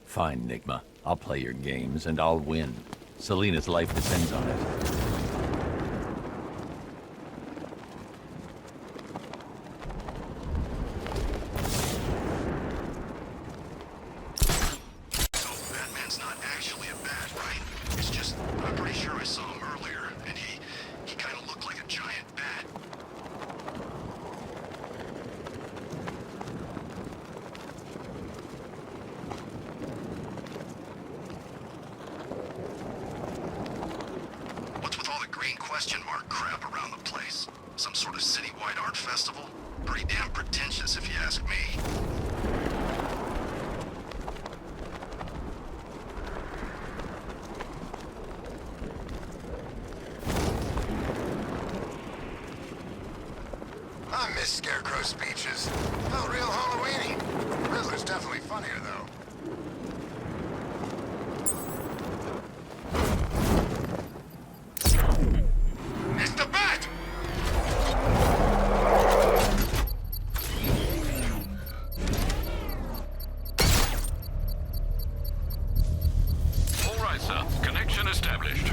Fine, Nigma. I'll play your games, and I'll win. Selina's life depends on it. So, Batman's not actually a bat, right? It's just, I'm pretty sure I saw him earlier, and he kind of looked like a giant bat. What's with all the green question mark crap around the place? Some sort of citywide art festival? Pretty damn pretentious if you ask me. I miss Scarecrow speeches. Felt real Halloweeny. Riddler's definitely funnier, though. It's the bat! All right, sir. Connection established.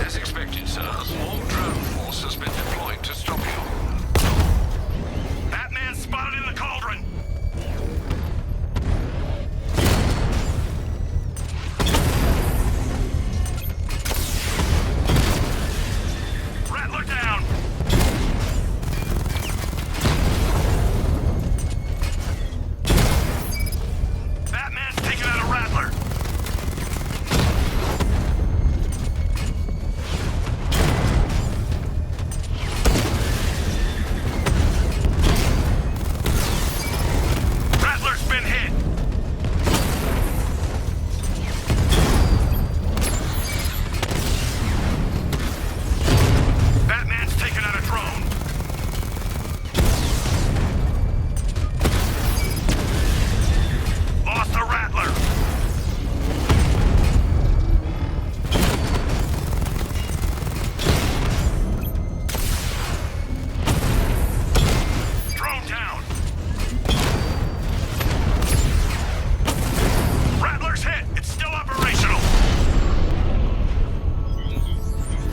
As expected, sir, a small drone force has been deployed to stop you. Batman spotted in the cauldron! Rattler down! Batman's taken out a Rattler! Rattler's been hit! Batman's taken out a drone! Lost a Rattler! Drone down! Rattler's hit! It's still operational!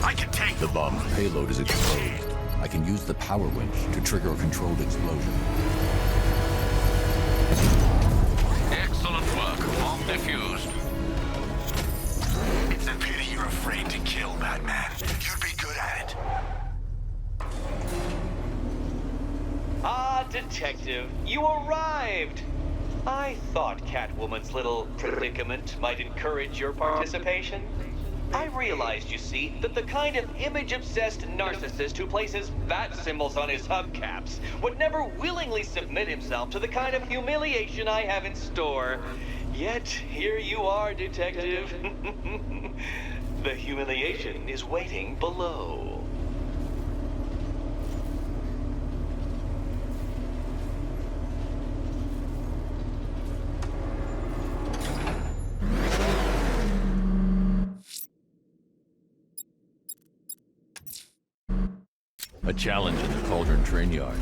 I can take The bomb's payload is exposed. I can use the power winch to trigger a controlled explosion. Excellent work. Bomb defused. It's a pity you're afraid to kill, Batman. You'd be good at it. Ah, Detective, you arrived! I thought Catwoman's little predicament might encourage your participation. I realized, you see, that the kind of image-obsessed narcissist who places bat symbols on his hubcaps would never willingly submit himself to the kind of humiliation I have in store. Yet, here you are, Detective. The humiliation is waiting below. A challenge in the Cauldron train yard.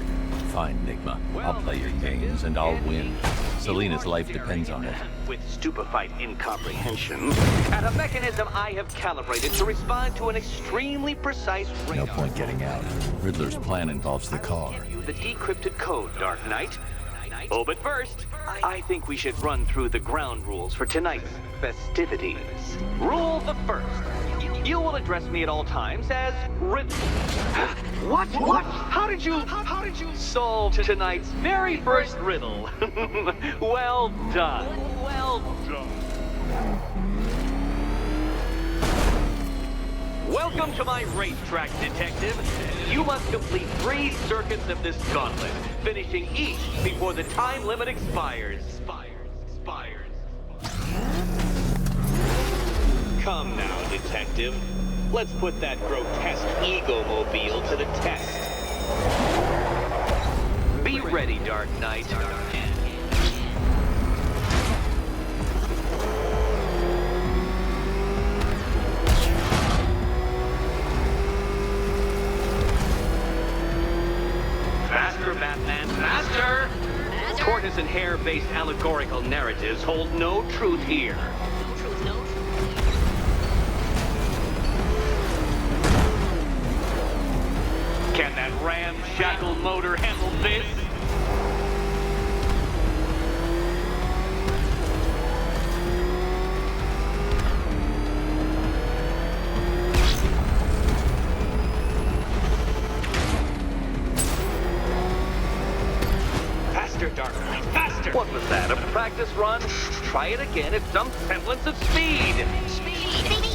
Fine, Nigma. I'll play your games, and I'll win. Selina's life depends on it. With stupefied incomprehension, at a mechanism I have calibrated to respond to an extremely precise radar. No point getting out. Riddler's plan involves the car. The decrypted code, Dark Knight. Oh, but first, I think we should run through the ground rules for tonight's festivities. Rule the first. You will address me at all times as Riddler. What? How did you solve tonight's very first riddle? Well done. Welcome to my racetrack, Detective. You must complete 3 circuits of this gauntlet, finishing each before the time limit expires. Come now, Detective. Let's put that grotesque ego-mobile to the test. Be ready, Dark Knight. Faster, Batman, faster! Tortoise and hare fact-based allegorical narratives hold no truth here. No truth, no truth. Can that ramshackle motor handle this? Faster, Dark Knight, faster! What was that, a practice run? Try it again at some semblance of speed! Speed, baby!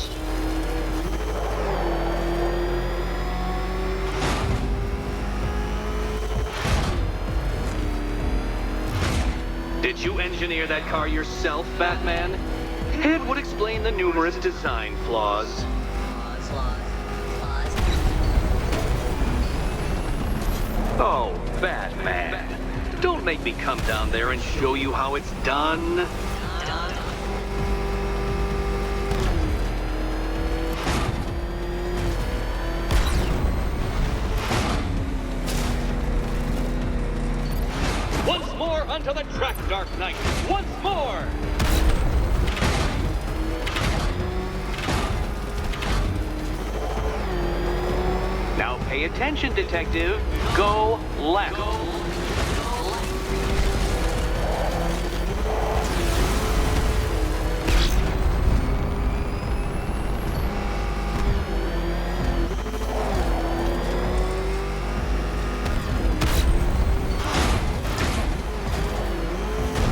Did you engineer that car yourself, Batman? It would explain the numerous design flaws. Flaws. Oh, Batman. Don't make me come down there and show you how it's done. Done. Once more onto the track, Dark Knight. Once more! Now pay attention, Detective. Go left.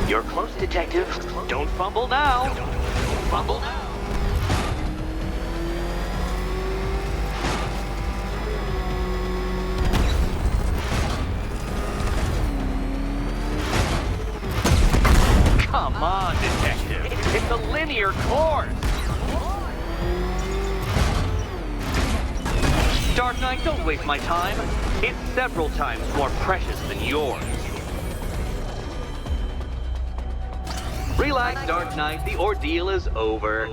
You're close, Detective. Don't fumble now. Don't fumble now. Come on, Detective. It's a linear course. Dark Knight, don't waste my time. It's several times more precious than yours. Relax, Dark Knight. The ordeal is over.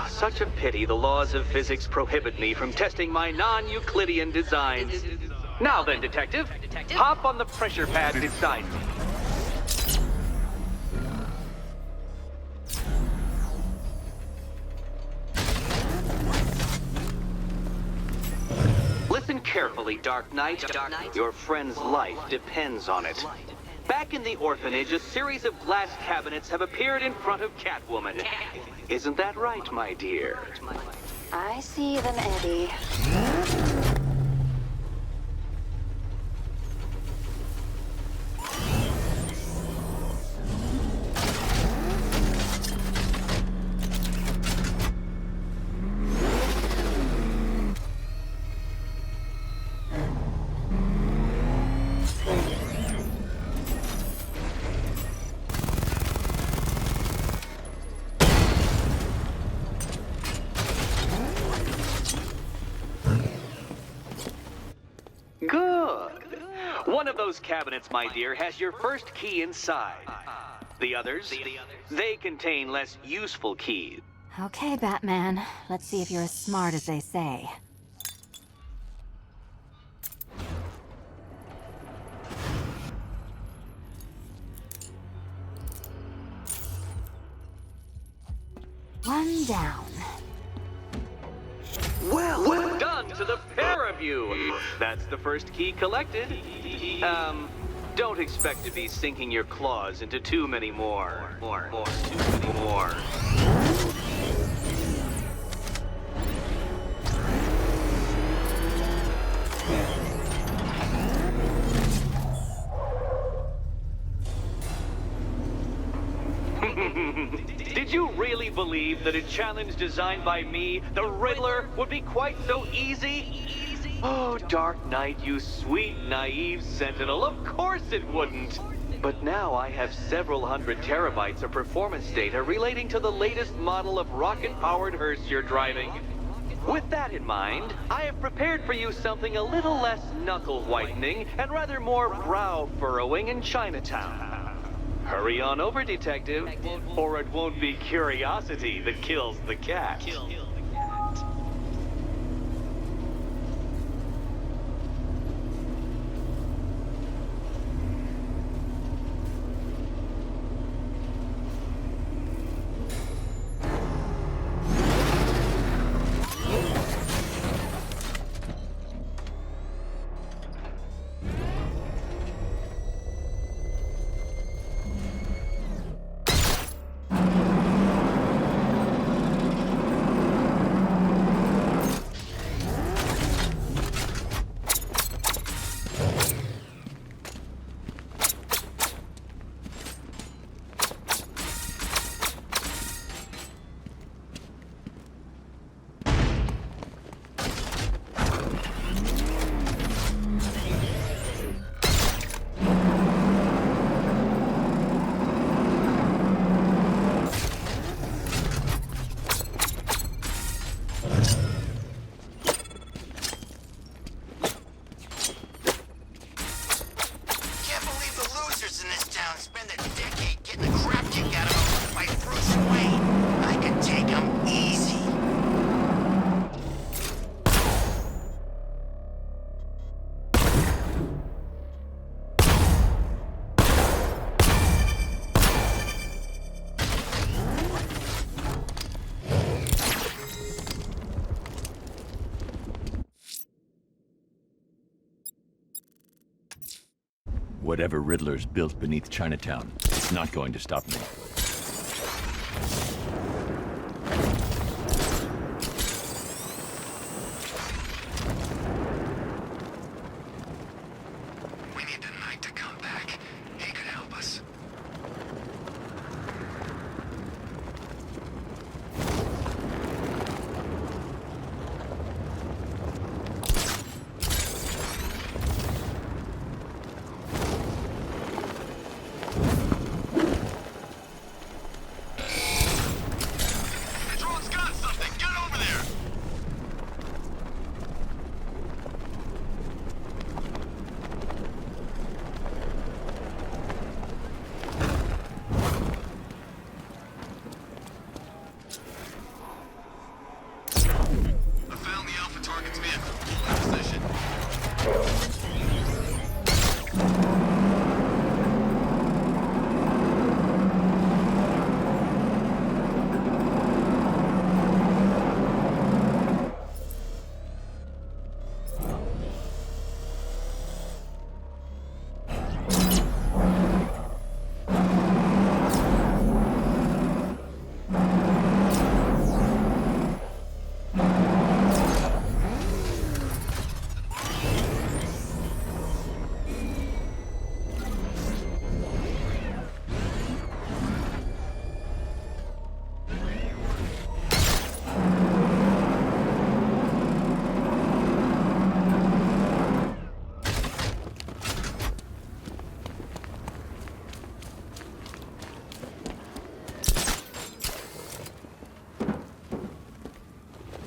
Such a pity the laws of physics prohibit me from testing my non-Euclidean designs. Now then, Detective, hop on the pressure pad beside me. Listen carefully, Dark Knight. Your friend's life depends on it. Back in the orphanage, a series of glass cabinets have appeared in front of Catwoman. Isn't that right, my dear? I see them, Eddie. Good. One of those cabinets, my dear, has your first key inside. The others, they contain less useful keys. Okay, Batman. Let's see if you're as smart as they say. One down. Well done to the pair of you. That's the first key collected. Don't expect to be sinking your claws into too many more. Too many more. Did you really believe that a challenge designed by me, the Riddler, would be quite so easy? Oh, Dark Knight, you sweet, naive sentinel, of course it wouldn't. But now I have several hundred terabytes of performance data relating to the latest model of rocket-powered hearse you're driving. With that in mind, I have prepared for you something a little less knuckle-whitening and rather more brow-furrowing in Chinatown. Hurry on over, Detective, or it won't be curiosity that kills the cat. Whatever Riddler's built beneath Chinatown, it's not going to stop me. We need the Knight to come back. He could help us. Drone's got something! Get over there! I found the Alpha target's vehicle. In position.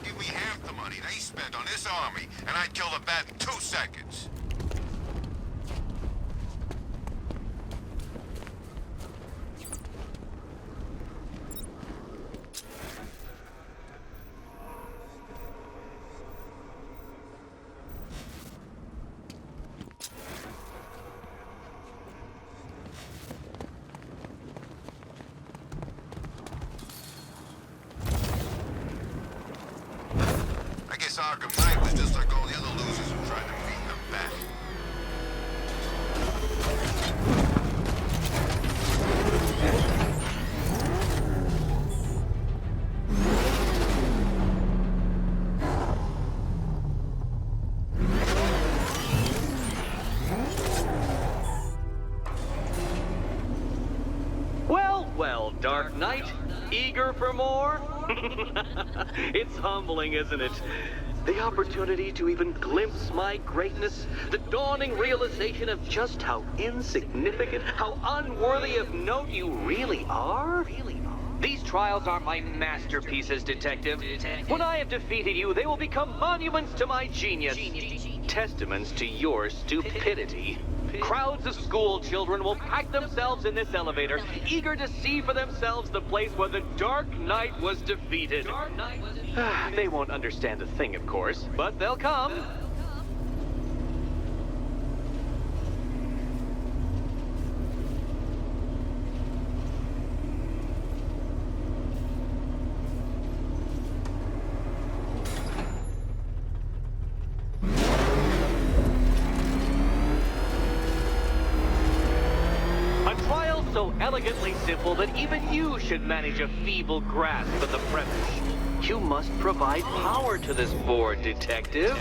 Give me half the money they spent on this army, and I'd kill the bat in 2 seconds. I guess Arkham Knight was just like all the other losers who tried to beat them back. Well, well, Dark Knight. Eager for more? It's humbling, isn't it? The opportunity to even glimpse my greatness, the dawning realization of just how insignificant, how unworthy of note you really are. These trials are my masterpieces, Detective. When I have defeated you, they will become monuments to my genius, testaments to your stupidity. Crowds of school children will pack themselves in this elevator, eager to see for themselves the place where the Dark Knight was defeated. They won't understand a thing, of course, but they'll come. A trial so elegantly simple that even you should manage a feeble grasp of the premise. You must provide power to this board, Detective.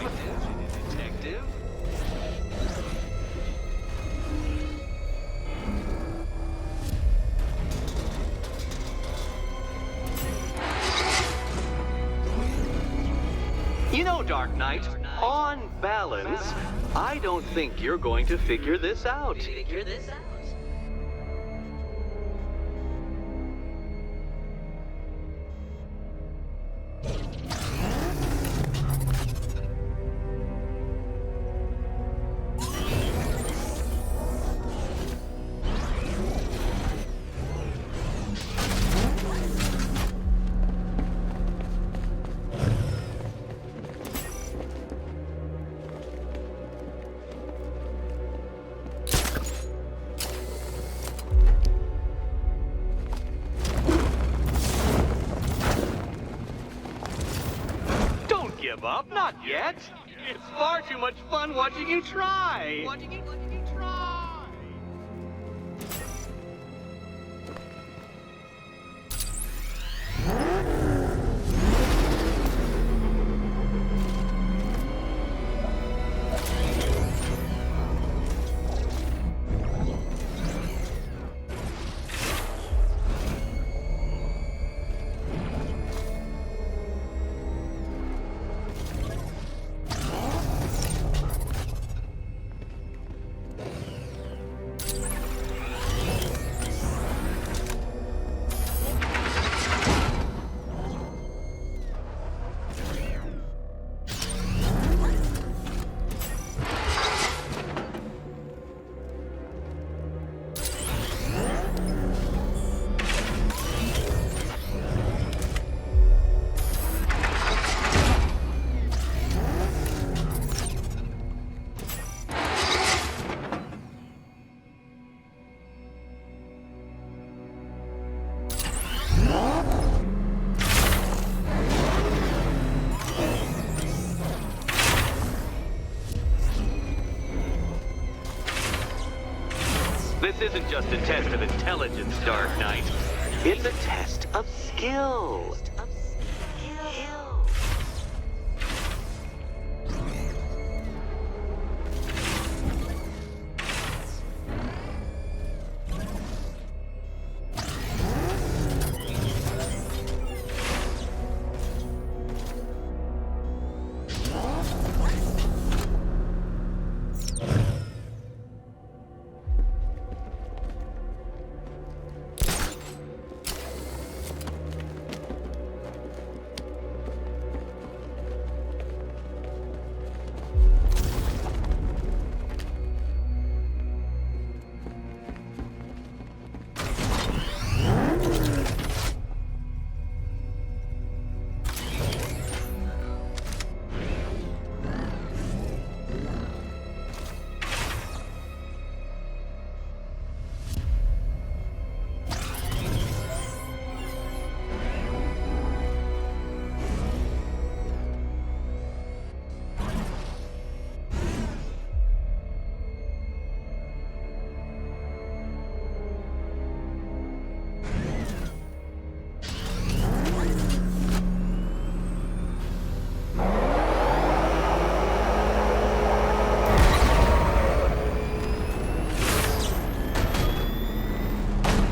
You know, Dark Knight, on balance, I don't think you're going to figure this out. Give up? Not yet. It's far too much fun watching you try. isn't just a test of intelligence, Dark Knight. It's a test of skill.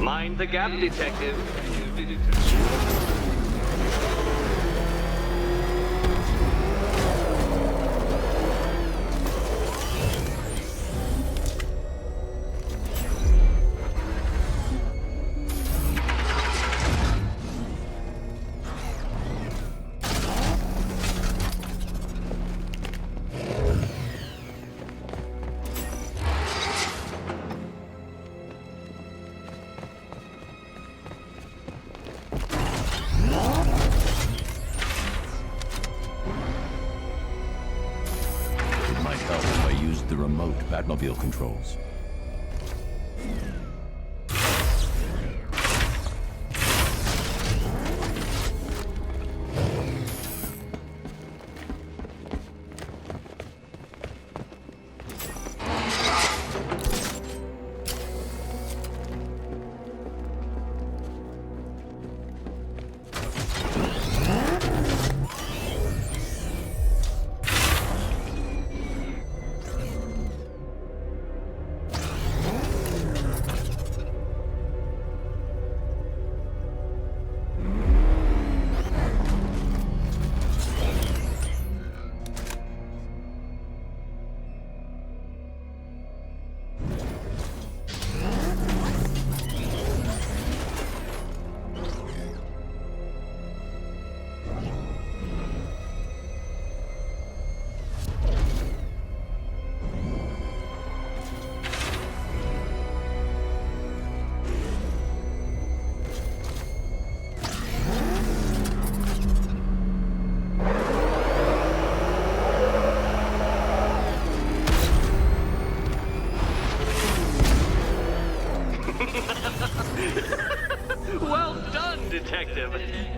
Mind the gap, Detective. The remote Batmobile controls. Well done, Detective.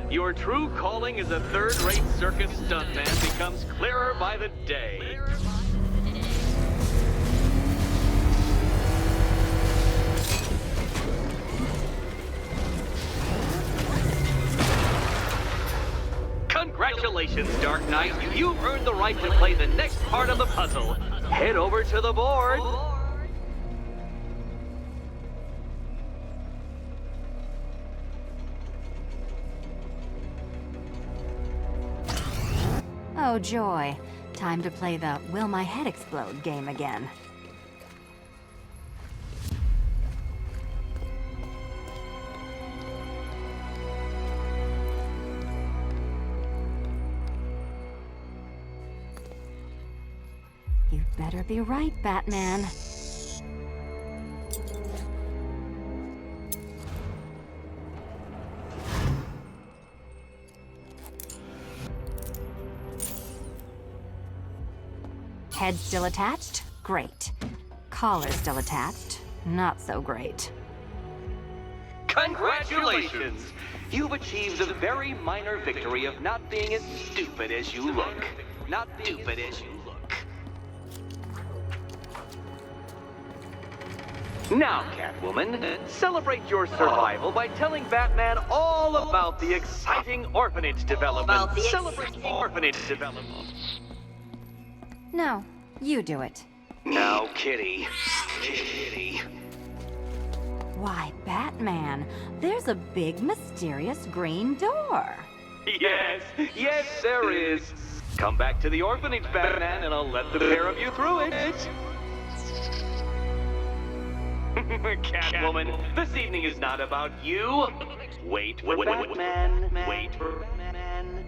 Your true calling as a third-rate circus stuntman becomes clearer by the day. Congratulations, Dark Knight. You've earned the right to play the next part of the puzzle. Head over to the board. Oh, joy. Time to play the Will My Head Explode game again. You'd better be right, Batman. Head still attached? Great. Collar still attached? Not so great. Congratulations! You've achieved the very minor victory of not being as stupid as you look. Not stupid as you look. Now, Catwoman, celebrate your survival by telling Batman all about the exciting orphanage development. Celebrate the orphanage development. No, you do it. Now, Kitty. Kitty. Why, Batman, there's a big mysterious green door. Yes, yes, there is. Come back to the orphanage, Batman, and I'll let the pair of you through it. Catwoman, this evening is not about you. Wait for Batman. Wait for Batman.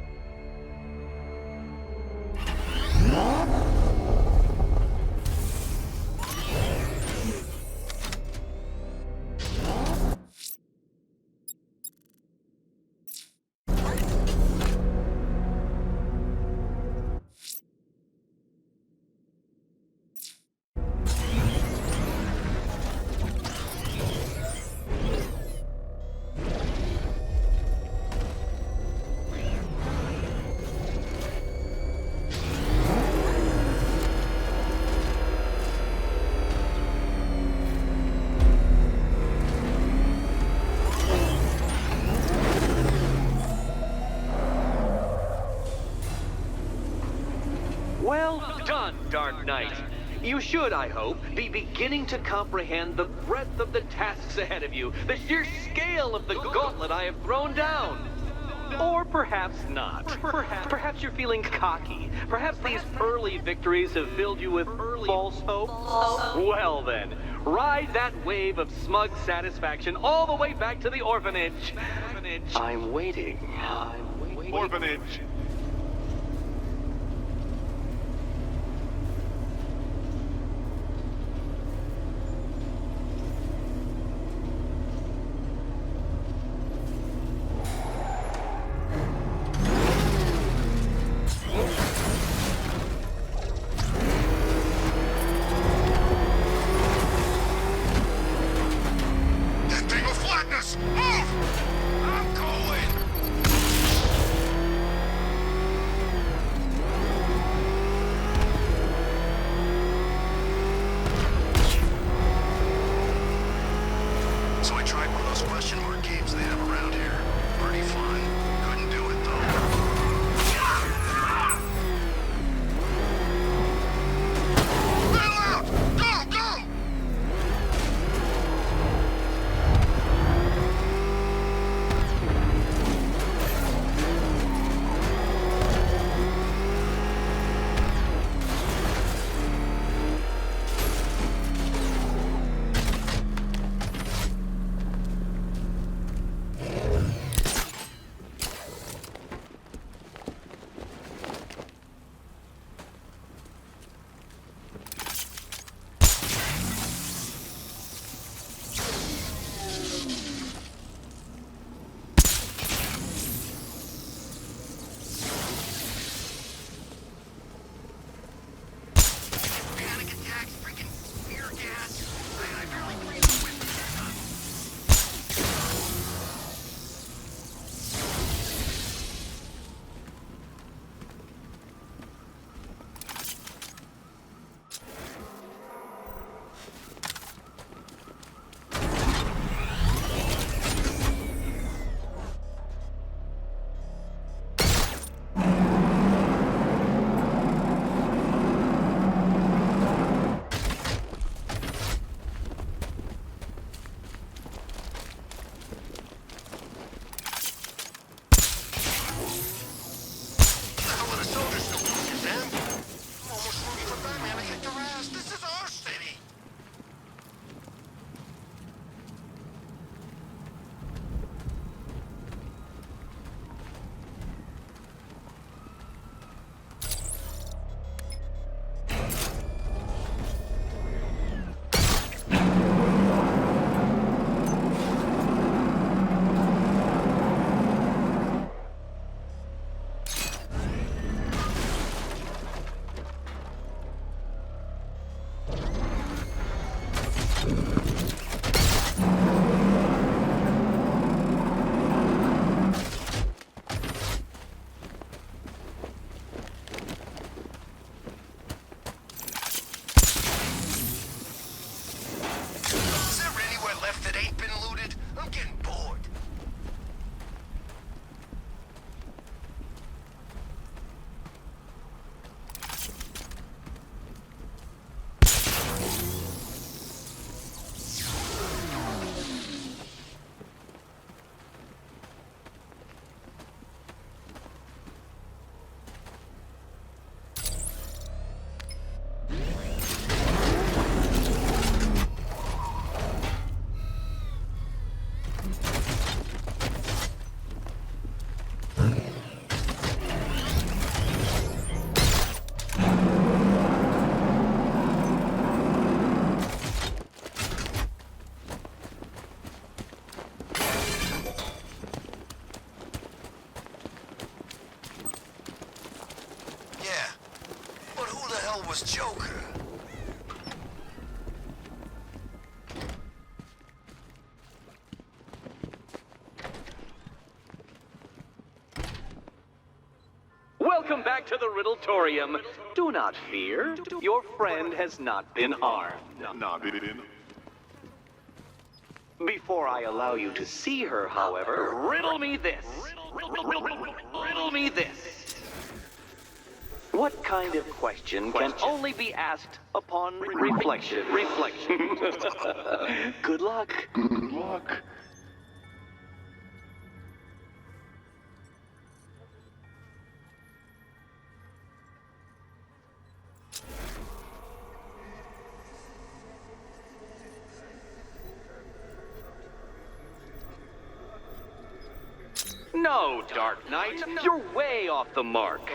Well done, Dark Knight. You should, I hope, be beginning to comprehend the breadth of the tasks ahead of you, the sheer scale of the gauntlet I have thrown down. Or perhaps not. Perhaps you're feeling cocky. Perhaps these early victories have filled you with false hope. Well then, ride that wave of smug satisfaction all the way back to the orphanage. I'm waiting. Orphanage. That thing will flatten us! Move! I'm going! was Joker. Welcome back to the Riddletorium. Do not fear. Your friend has not been harmed. Before I allow you to see her, however, riddle me this. Riddle me this. What kind of question can only be asked upon reflection? Good luck. No, Dark Knight, you're way off the mark.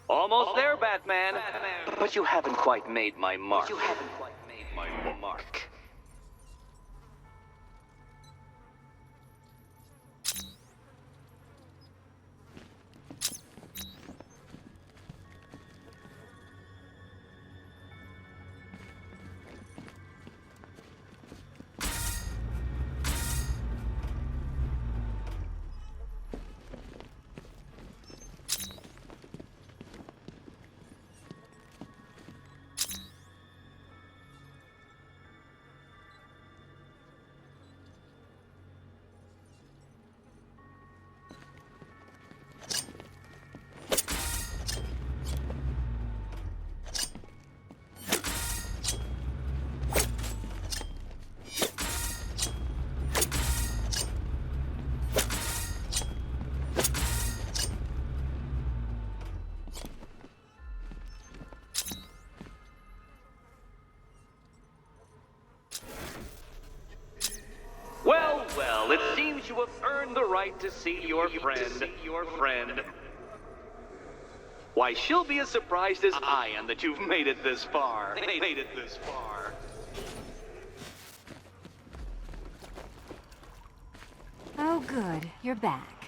Almost there, Batman. But you haven't quite made my mark. Well, it seems you have earned the right to see your friend. Why, she'll be as surprised as I am that you've made it this far. Oh, good. You're back.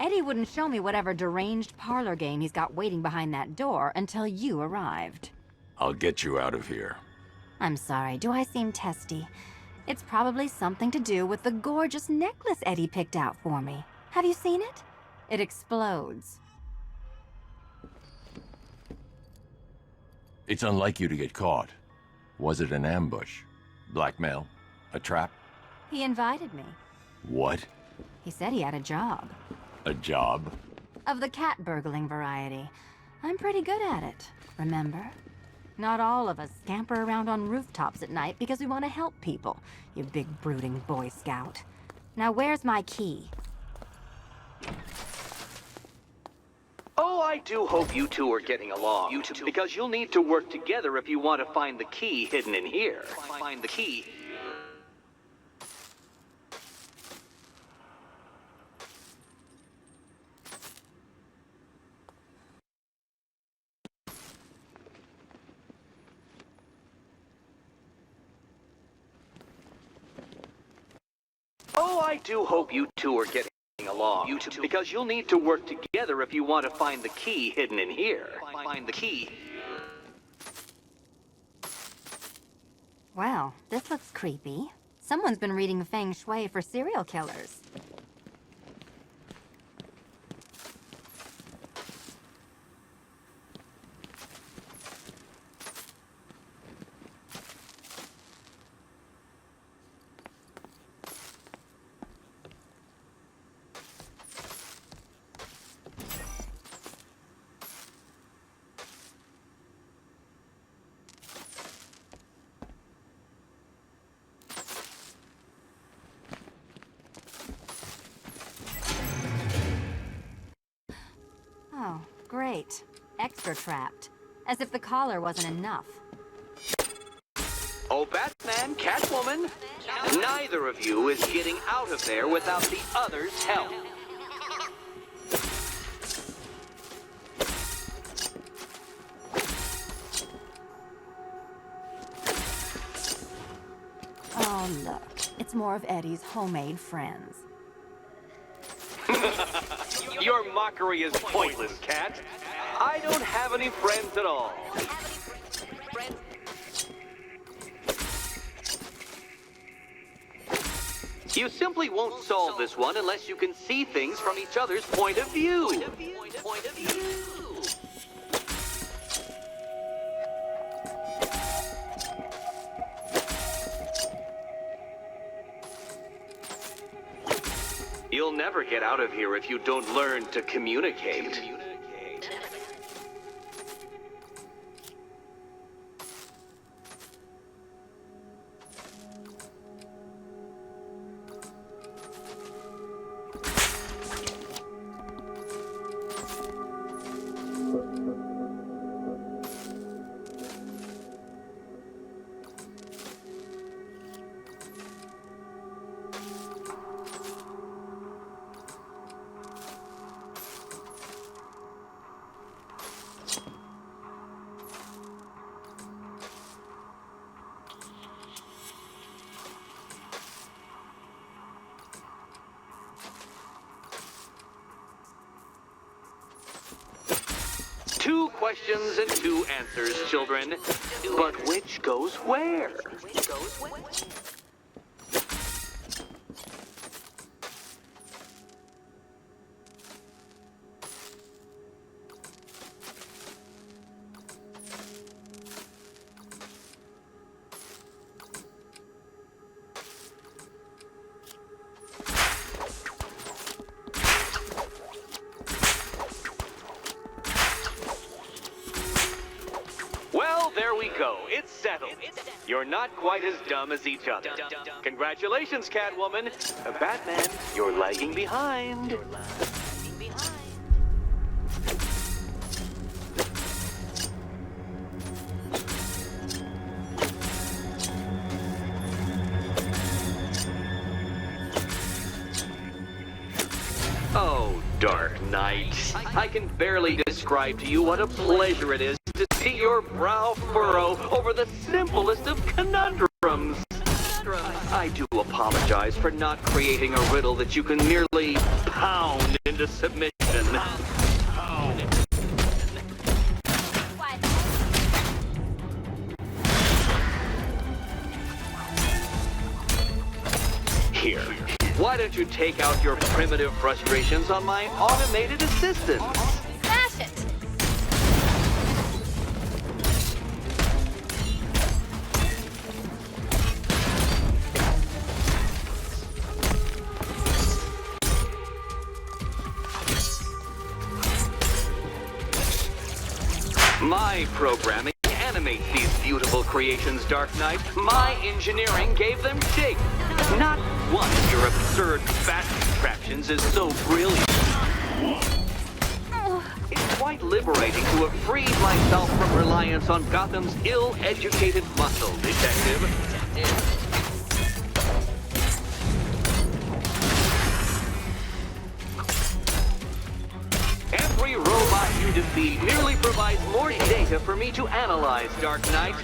Eddie wouldn't show me whatever deranged parlor game he's got waiting behind that door until you arrived. I'll get you out of here. I'm sorry, do I seem testy? It's probably something to do with the gorgeous necklace Eddie picked out for me. Have you seen it? It explodes. It's unlike you to get caught. Was it an ambush? Blackmail? A trap? He invited me. What? He said he had a job. A job? Of the cat burgling variety. I'm pretty good at it, remember? Not all of us scamper around on rooftops at night because we want to help people, you big brooding Boy Scout. Now where's my key? Oh, I do hope you two are getting along, because you'll need to work together if you want to find the key hidden in here. Find the key. Oh, I do hope you two are getting along, because you'll need to work together if you want to find the key hidden in here. Find the key. Well, this looks creepy. Someone's been reading feng shui for serial killers. Oh, great. Extra trapped. As if the collar wasn't enough. Oh, Batman, Catwoman, neither of you is getting out of there without the other's help. Oh, look. It's more of Eddie's homemade friends. Your mockery is pointless, Cat. I don't have any friends at all. You simply won't solve this one unless you can see things from each other's point of view. You'll never get out of here if you don't learn to communicate. Two questions and two answers, children. But which goes where? There we go. It's settled. You're not quite as dumb as each other. Congratulations, Catwoman. Batman, you're lagging behind. Oh, Dark Knight. I can barely describe to you what a pleasure it is to see your brow furrow over the simplest of conundrums. I do apologize for not creating a riddle that you can merely pound into submission. Here, why don't you take out your primitive frustrations on my automated assistant? Smash it! My programming animate these beautiful creations, Dark Knight. My engineering gave them shape. Not one of your absurd fat contraptions is so brilliant. It's quite liberating to have freed myself from reliance on Gotham's ill-educated muscle, Detective. Every robot you defeat merely provides more data for me to analyze, Dark Knight.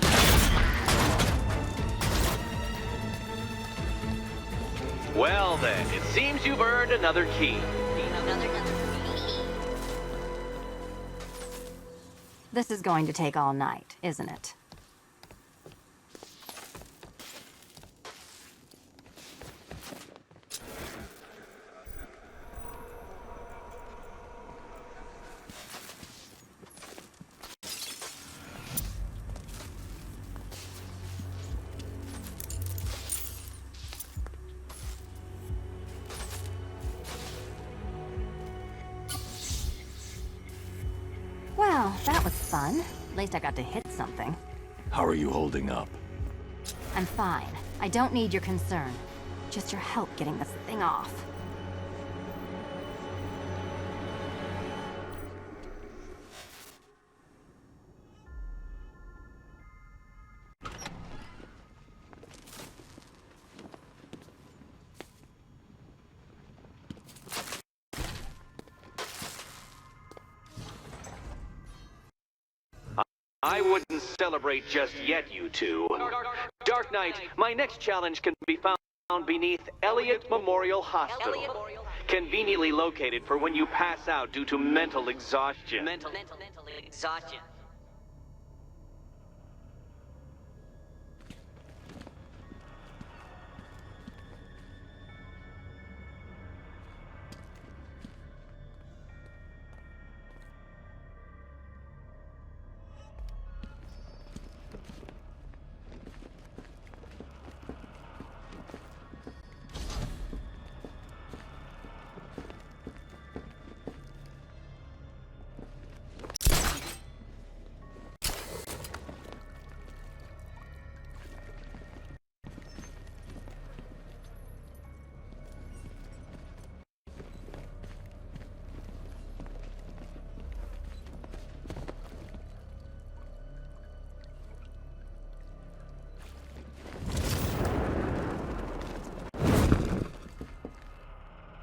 Well then, it seems you've earned another key. This is going to take all night, isn't it? Well, that was fun. At least I got to hit something. How are you holding up? I'm fine. I don't need your concern. Just your help getting this thing off. I wouldn't celebrate just yet, you two. Dark Knight, my next challenge can be found beneath Elliott Memorial Hospital. Conveniently located for when you pass out due to mental exhaustion. Mental exhaustion.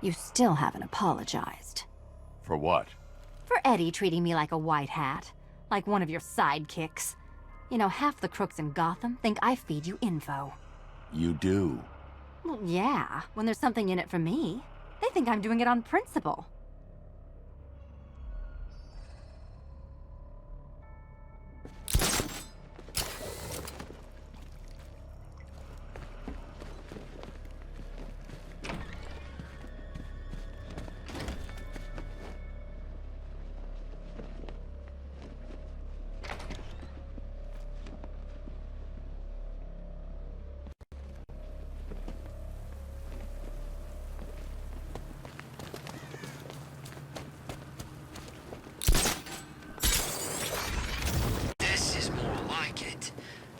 You still haven't apologized. For what? For Eddie treating me like a white hat. Like one of your sidekicks. You know, half the crooks in Gotham think I feed you info. You do. Well, yeah, when there's something in it for me. They think I'm doing it on principle.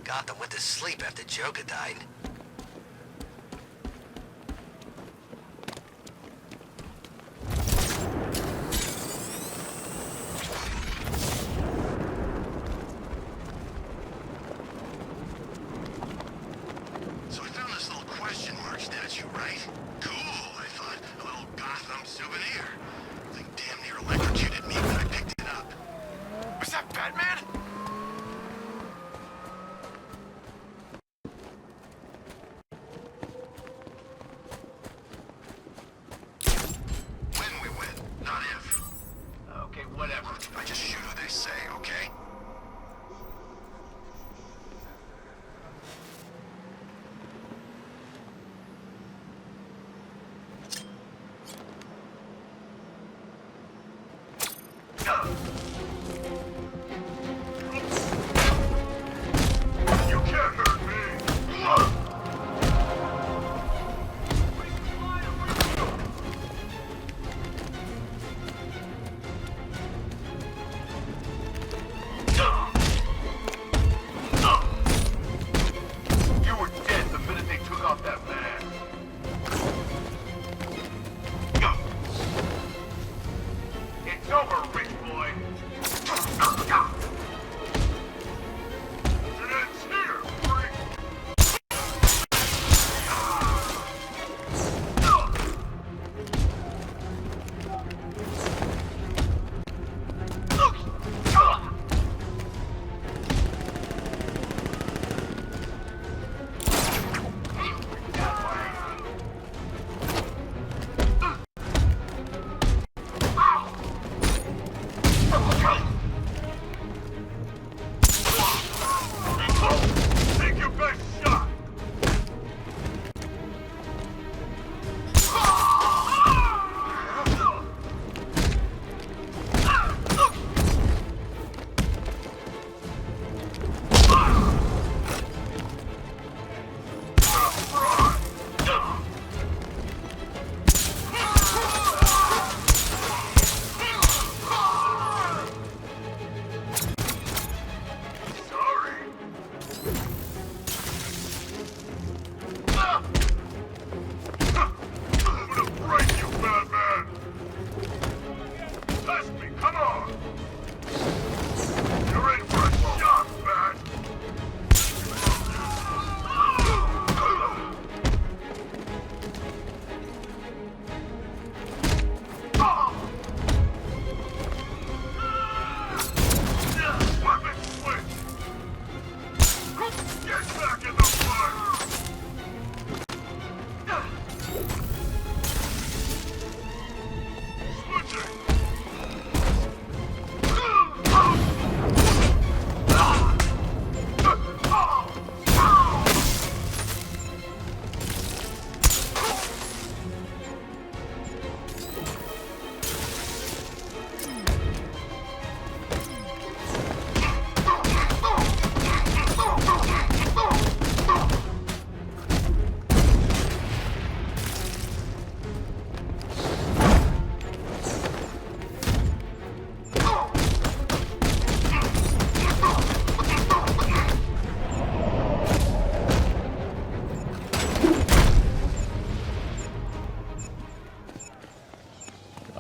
Gotham went to sleep after Joker died. So I found this little question mark statue, right? Cool, I thought. A little Gotham souvenir. Thing damn near electrocuted me when I picked it up. Was that Batman? Whatever. I just shoot who they say, okay?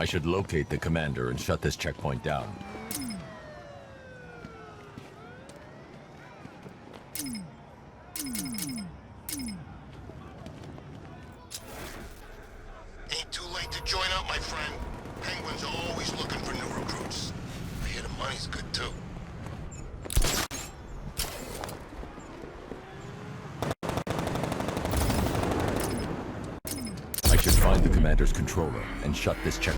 should locate the commander and shut this checkpoint down. Ain't too late to join up, my friend. Penguin's always looking for new recruits. I hear the money's good, too. I should find the commander's controller and shut this checkpoint down.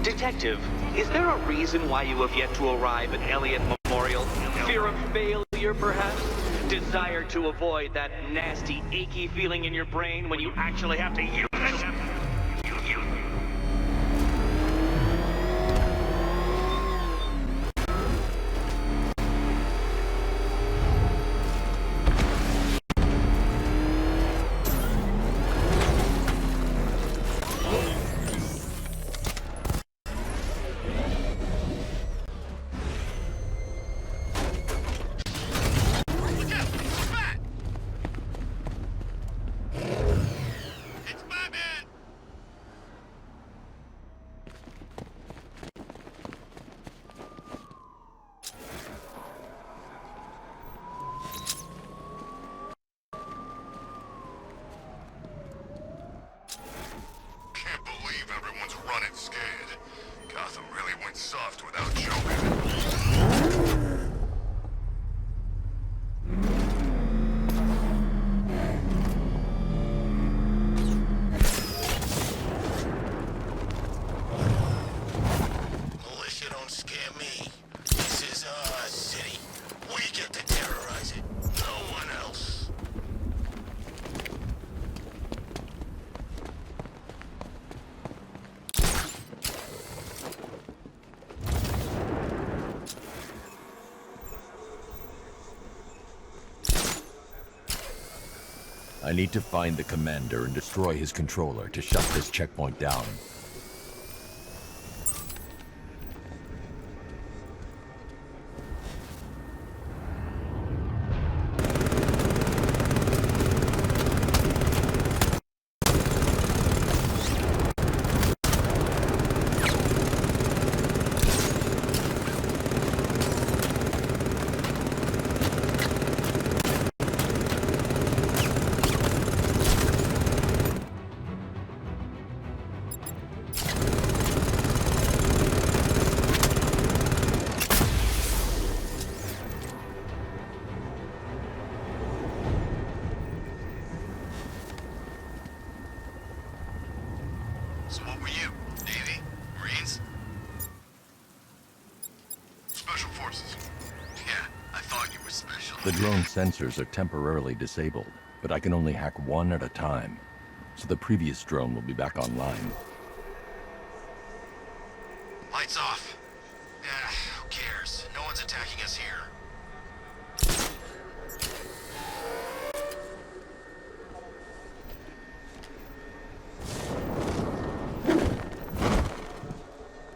Detective, is there a reason why you have yet to arrive at Elliott Memorial? Fear of failure, perhaps? Desire to avoid that nasty, achy feeling in your brain when you actually have to use it? Look out! It's Bat! It's Batman! Can't believe everyone's running scared. Gotham really went soft without Joker. Militia don't scare me. This is our city. We get to terrorize it. No one else. I need to find the commander and destroy his controller to shut this checkpoint down. So what were you? Navy? Marines? Special Forces. Yeah, I thought you were special. The drone sensors are temporarily disabled, but I can only hack one at a time. So the previous drone will be back online. Lights off. Yeah, who cares? No one's attacking us here.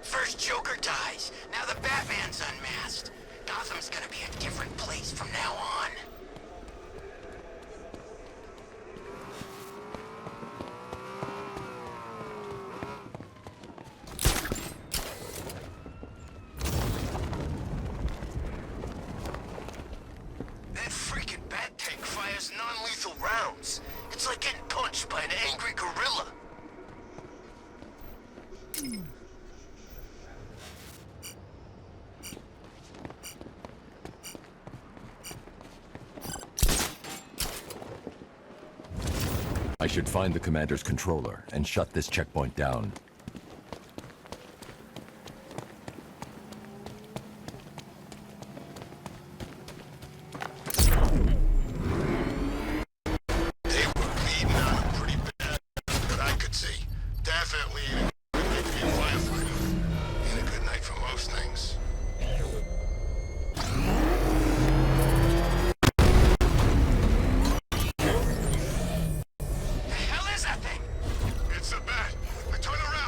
First Joker dies. Now the Batman's unmasked. Gotham's gonna be a different place from now on. That freaking bat tank fires non-lethal rounds. It's like getting punched by an angry gorilla. I should find the commander's controller and shut this checkpoint down. They were bleeding on him pretty bad, that I could see. Definitely ain't a good night to be a firefighter. Ain't a good night for most things. The hell is that thing? It's a bat. I turn around.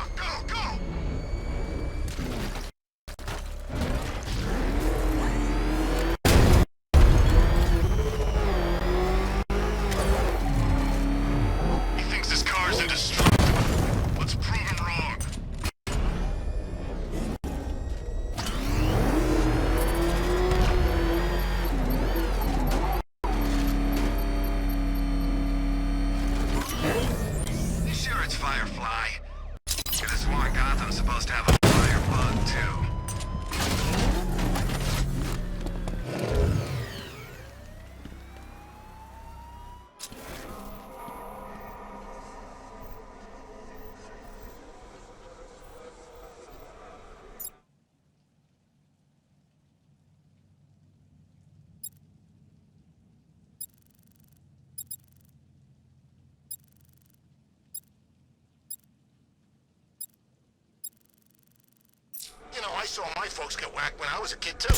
saw my folks get whacked when I was a kid, too.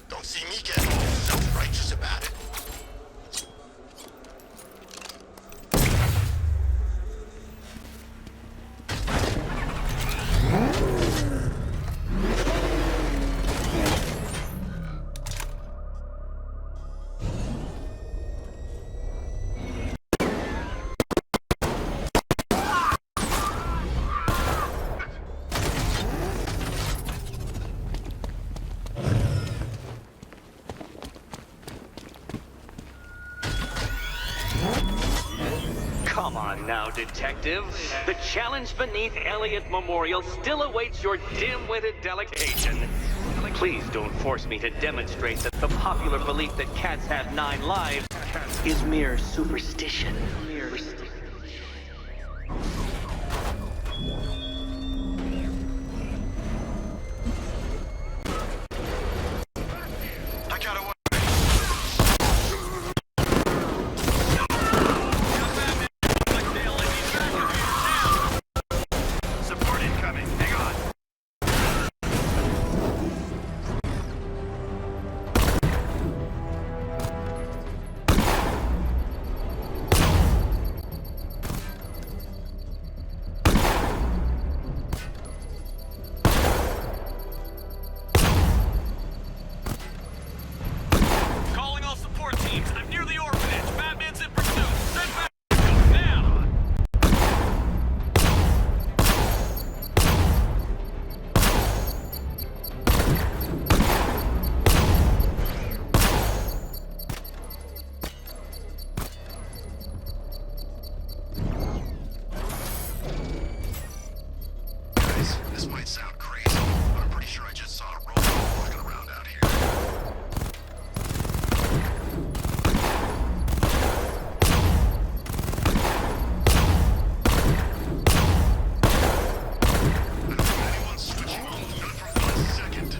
Don't see me getting all self-righteous about it. Come on now, detective. The challenge beneath Elliott Memorial still awaits your dim-witted delectation. Please don't force me to demonstrate that the popular belief that cats have 9 lives is mere superstition. I gotta work. Support incoming. Hang on. Calling all support teams. I'm near the orphanage. Batman's in pursuit. Send back now. Guys, this might sound crazy, but I'm pretty sure I just saw a robot walking around out here. I don't think anyone's switching on, not for 1 second.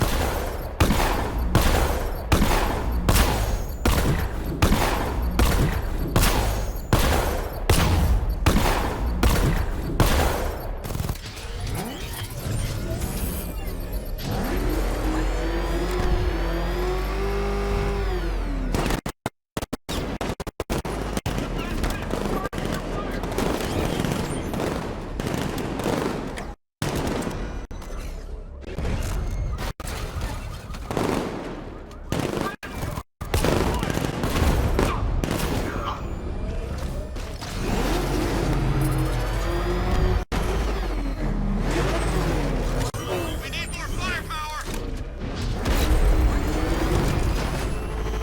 We need more firepower!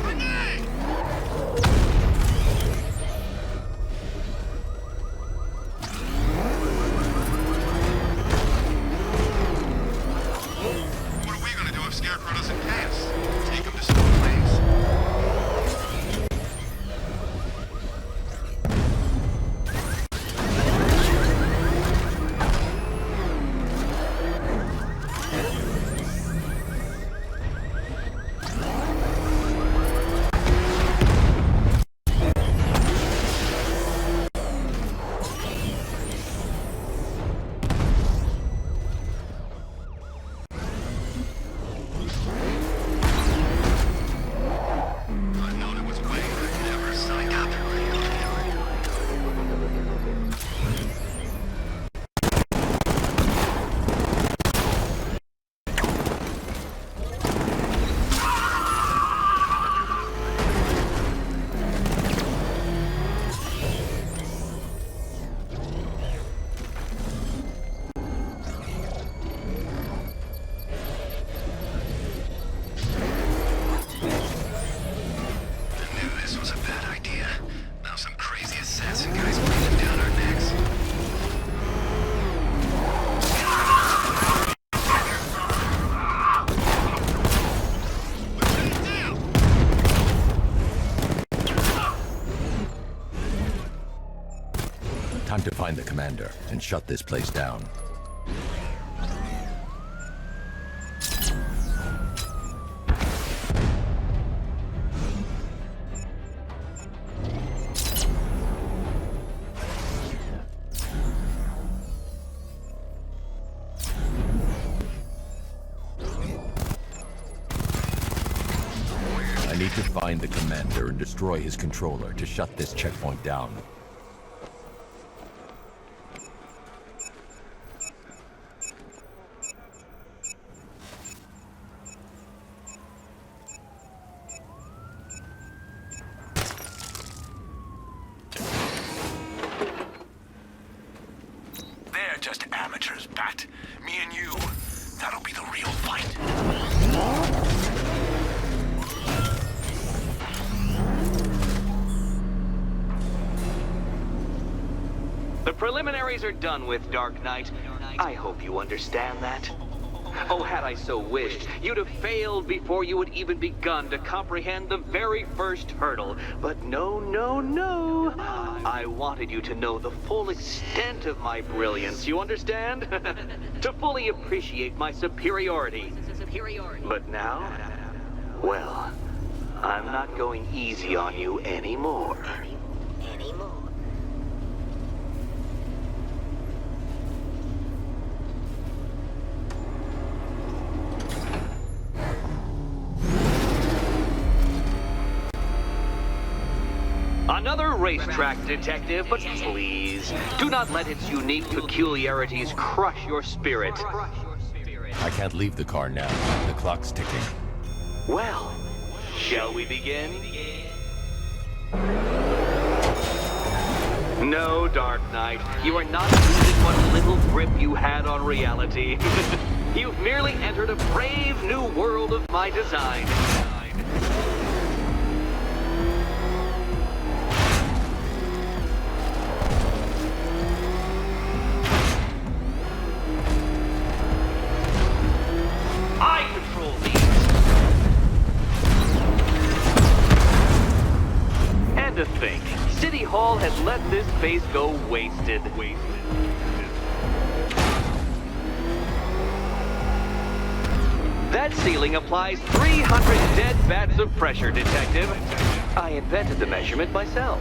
Grenade! What are we gonna do if Scarecrow doesn't pay us? Take him to some place. I've known it was Wayne, but never signed up. I knew this was a bad idea. Now some crazy assassin guy's breathing down our necks. Lieutenant down! Time to find the commander and shut this place down. I need to find the commander and destroy his controller to shut this checkpoint down. They're just amateurs, Bat. Me and you, that'll be the real fight. The preliminaries are done with, Dark Knight. I hope you understand that. Oh, had I so wished, you'd have failed before you had even begun to comprehend the very first hurdle. But no, no, no. I wanted you to know the full extent of my brilliance, you understand? To fully appreciate my superiority. But now, well, I'm not going easy on you anymore. Another racetrack, detective, but please, do not let its unique peculiarities crush your spirit. I can't leave the car now. The clock's ticking. Well, shall we begin? No, Dark Knight, you are not losing what little grip you had on reality. You've merely entered a brave new world of my design. I control these. And to think, City Hall has let this space go wasted. That ceiling applies 300 dead bats of pressure, detective. I invented the measurement myself.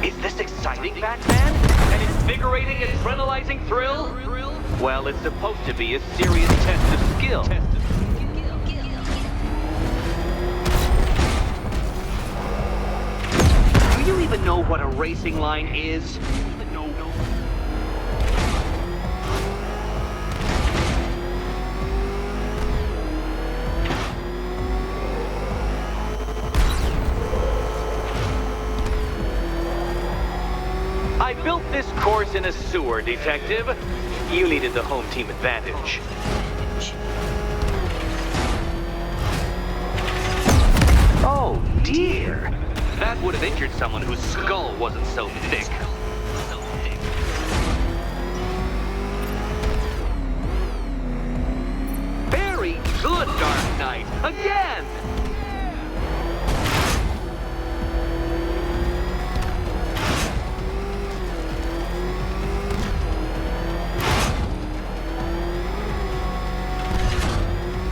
Is this exciting, Batman? An invigorating, adrenalizing thrill? Well, it's supposed to be a serious test of skill. Do you even know what a racing line is? I built this course in a sewer, detective. You needed the home team advantage. Oh, dear. That would have injured someone whose skull wasn't so thick. Very good, Dark Knight. Again!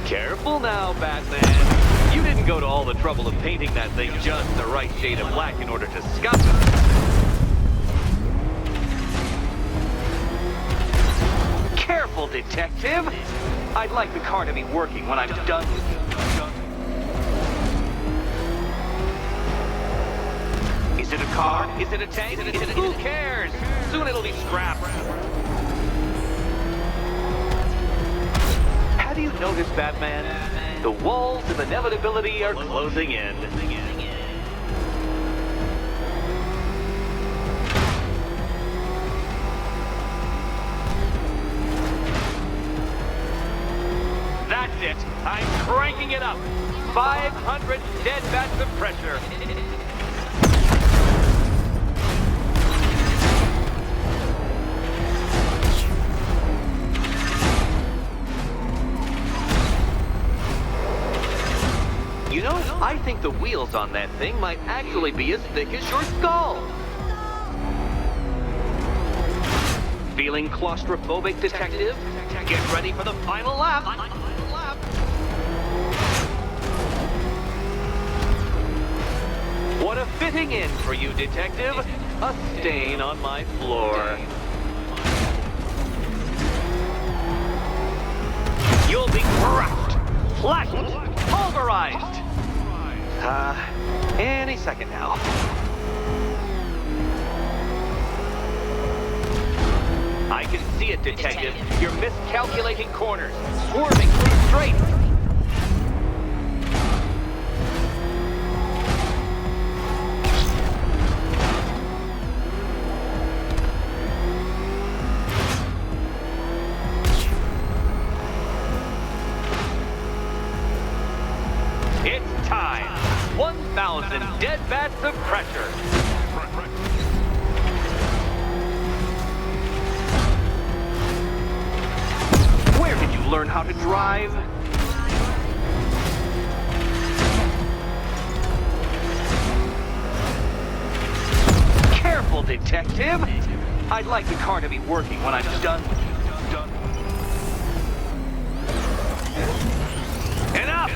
Careful now, Batman. You didn't go to all the trouble of painting that thing just the right shade of black in order to scuff it. Careful, detective. I'd like the car to be working when I'm done with you. Is it a car? Is it a tank? Who cares? Soon it'll be scrapped. Have you noticed, Batman? The walls of inevitability are closing in. That's it. I'm cranking it up. 500 dead bats of pressure. You know, I think the wheels on that thing might actually be as thick as your skull. Feeling claustrophobic, detective? Get ready for the final lap. What a fitting end for you, detective. A stain on my floor. flattened, pulverized. Any second now. I can see it, Detective. You're miscalculating corners, swerving through straight. It's time. 1,000 dead bats of pressure. Where did you learn how to drive? Careful, Detective. I'd like the car to be working when I'm done with you. Enough!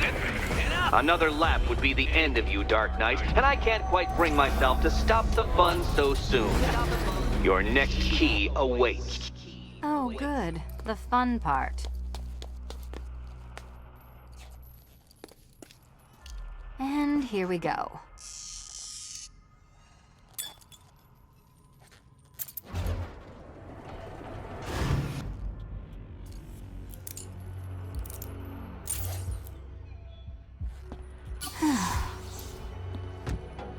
Another lap would be the end of you, Dark Knight, and I can't quite bring myself to stop the fun so soon. Your next key awaits. Oh, good. The fun part. And here we go.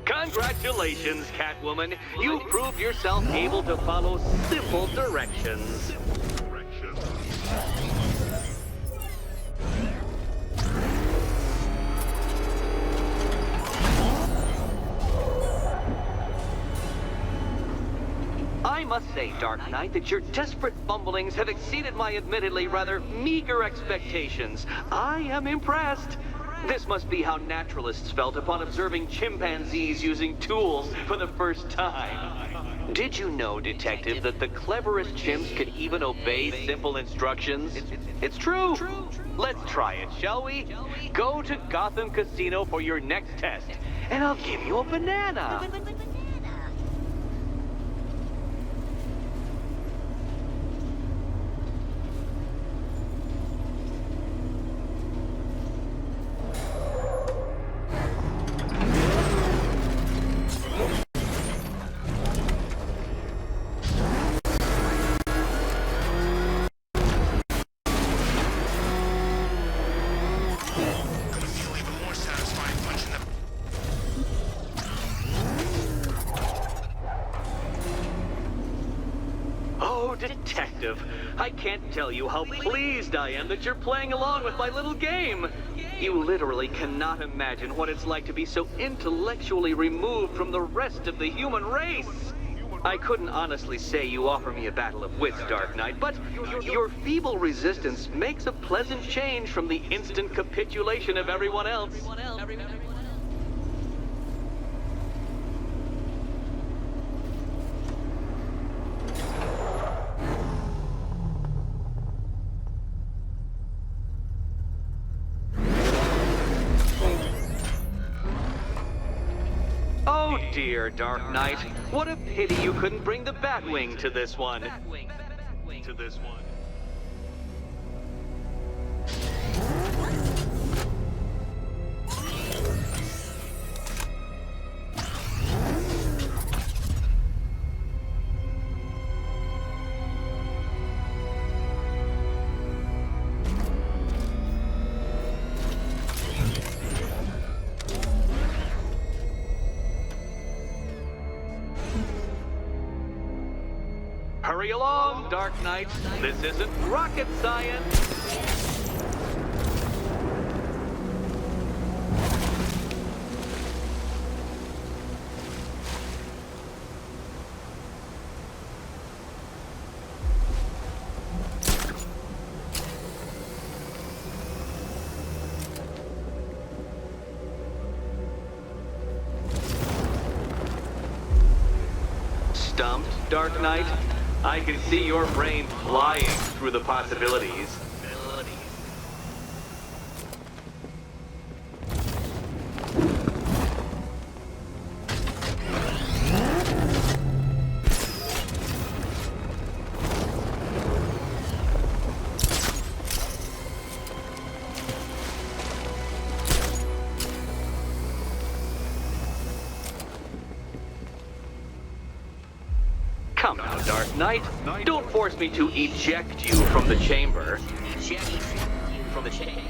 Congratulations, Catwoman. You proved yourself able to follow simple directions. I must say, Dark Knight, that your desperate fumblings have exceeded my admittedly rather meager expectations. I am impressed. This must be how naturalists felt upon observing chimpanzees using tools for the first time. Did you know, Detective, that the cleverest chimps can even obey simple instructions? It's true. Let's try it, shall we? Go to Gotham Casino for your next test, and I'll give you a banana. Detective, I can't tell you how pleased I am that you're playing along with my little game. You literally cannot imagine what it's like to be so intellectually removed from the rest of the human race. I couldn't honestly say you offer me a battle of wits, Dark Knight, but your feeble resistance makes a pleasant change from the instant capitulation of everyone else. Oh dear, Dark Knight. What a pity you couldn't bring the Batwing to this one. Hurry along, Dark Knight. This isn't rocket science. Stumped, Dark Knight? I can see your brain flying through the possibilities. Dark Knight. Don't force me to eject you from the chamber. Eject you from the chamber.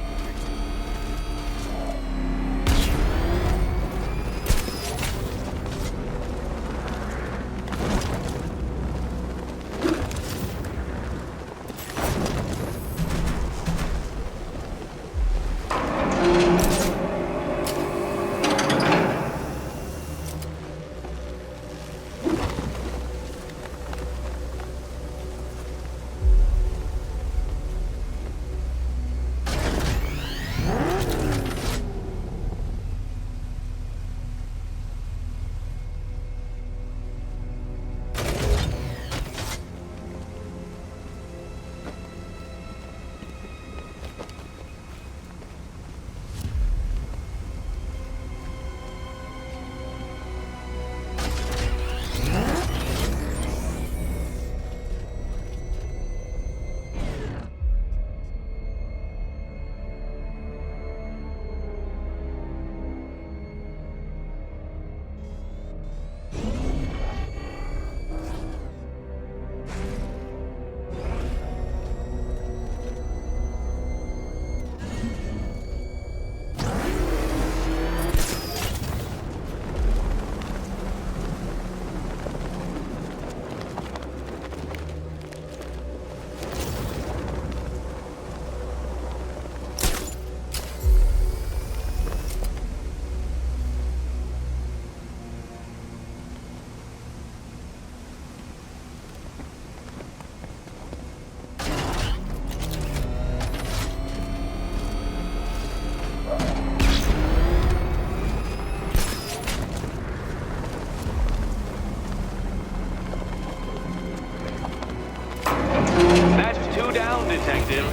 Detective.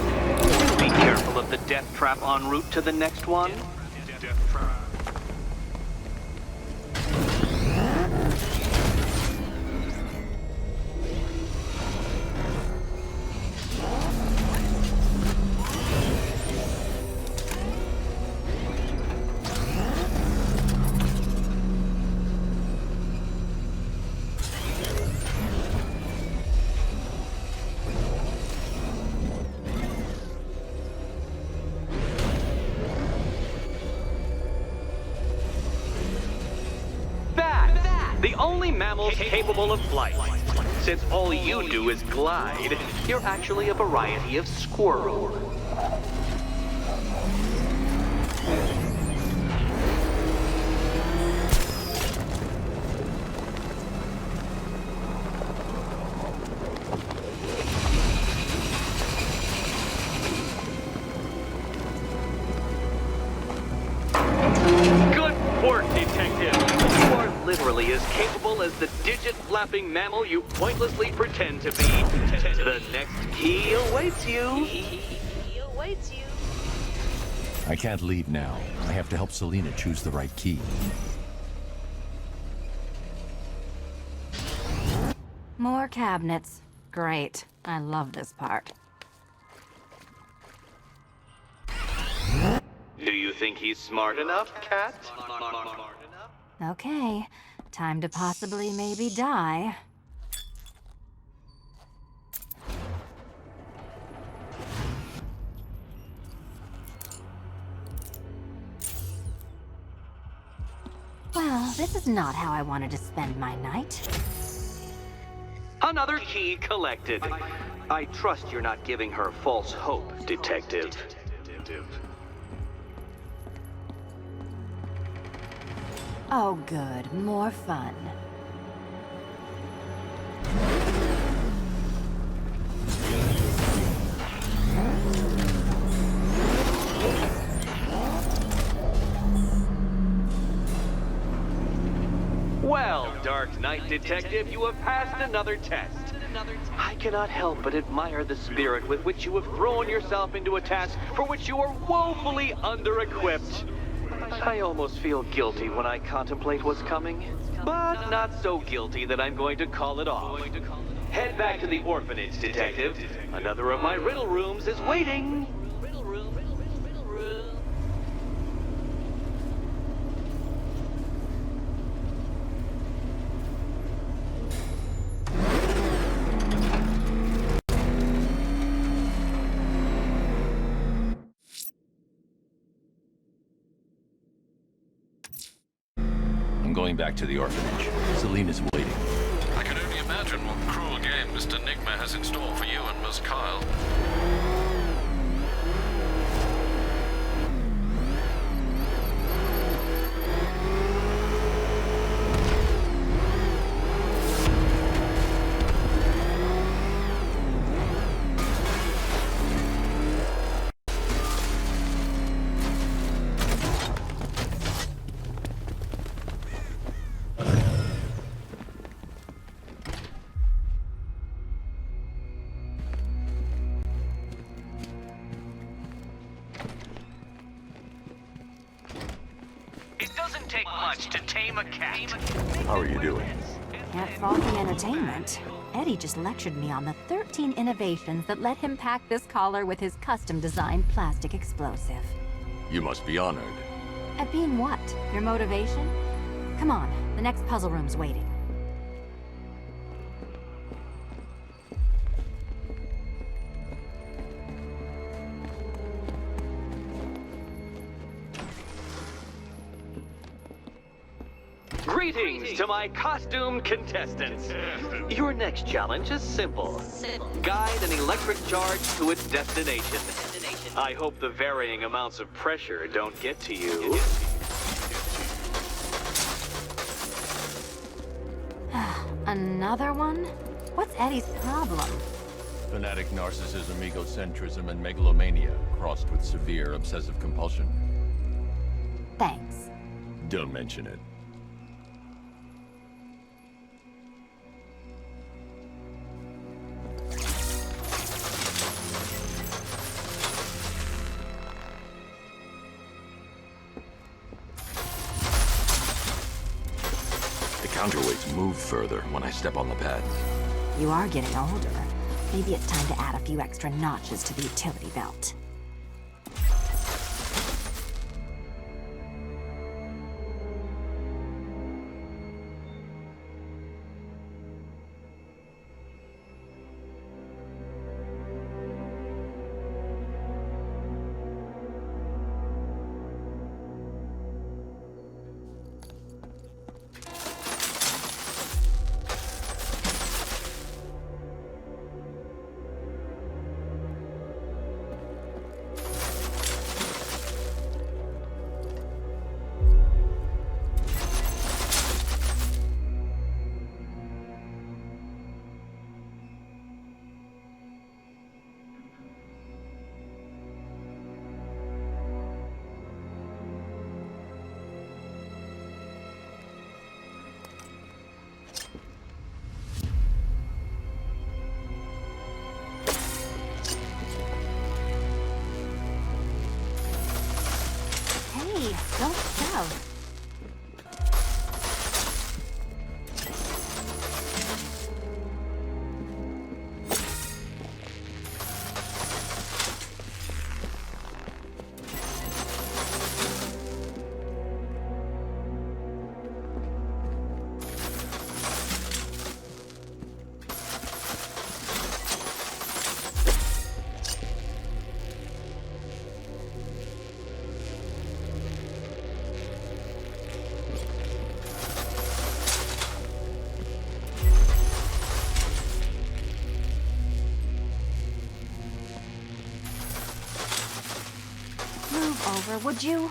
Be careful of the death trap en route to the next one. Death trap. The only mammal capable of flight. Since all you do is glide, you're actually a variety of squirrel. Good work, Detective. You are literally as capable as the digit-flapping mammal you pointlessly pretend to be. The next key awaits you. He awaits you. I can't leave now. I have to help Selina choose the right key. More cabinets. Great. I love this part. Do you think he's smart enough, Cat? Okay. Time to possibly maybe die. Well, this is not how I wanted to spend my night. Another key collected. I trust you're not giving her false hope, Detective. Oh, good. More fun. Well, Dark Knight Detective, you have passed another test. I cannot help but admire the spirit with which you have thrown yourself into a task for which you are woefully under-equipped. I almost feel guilty when I contemplate what's coming, but not so guilty that I'm going to call it off. Head back to the orphanage, Detective. Another of my riddle rooms is waiting. Riddle room. going back to the orphanage. Selena's waiting. I can only imagine what cruel game Mr. Nigma has in store for you and Miss Kyle. It doesn't take much to tame a cat. How are you doing? Can't fault the entertainment. Eddie just lectured me on the 13 innovations that let him pack this collar with his custom-designed plastic explosive. You must be honored. At being what? Your motivation? Come on, the next puzzle room's waiting. Greetings to my costumed contestants. Your next challenge is simple. Guide an electric charge to its destination. I hope the varying amounts of pressure don't get to you. Another one? What's Eddie's problem? Fanatic narcissism, egocentrism, and megalomania, crossed with severe obsessive compulsion. Thanks. Don't mention it. The counterweights move further when I step on the pad. You are getting older. Maybe it's time to add a few extra notches to the utility belt. Hey, don't shove. Move over, would you?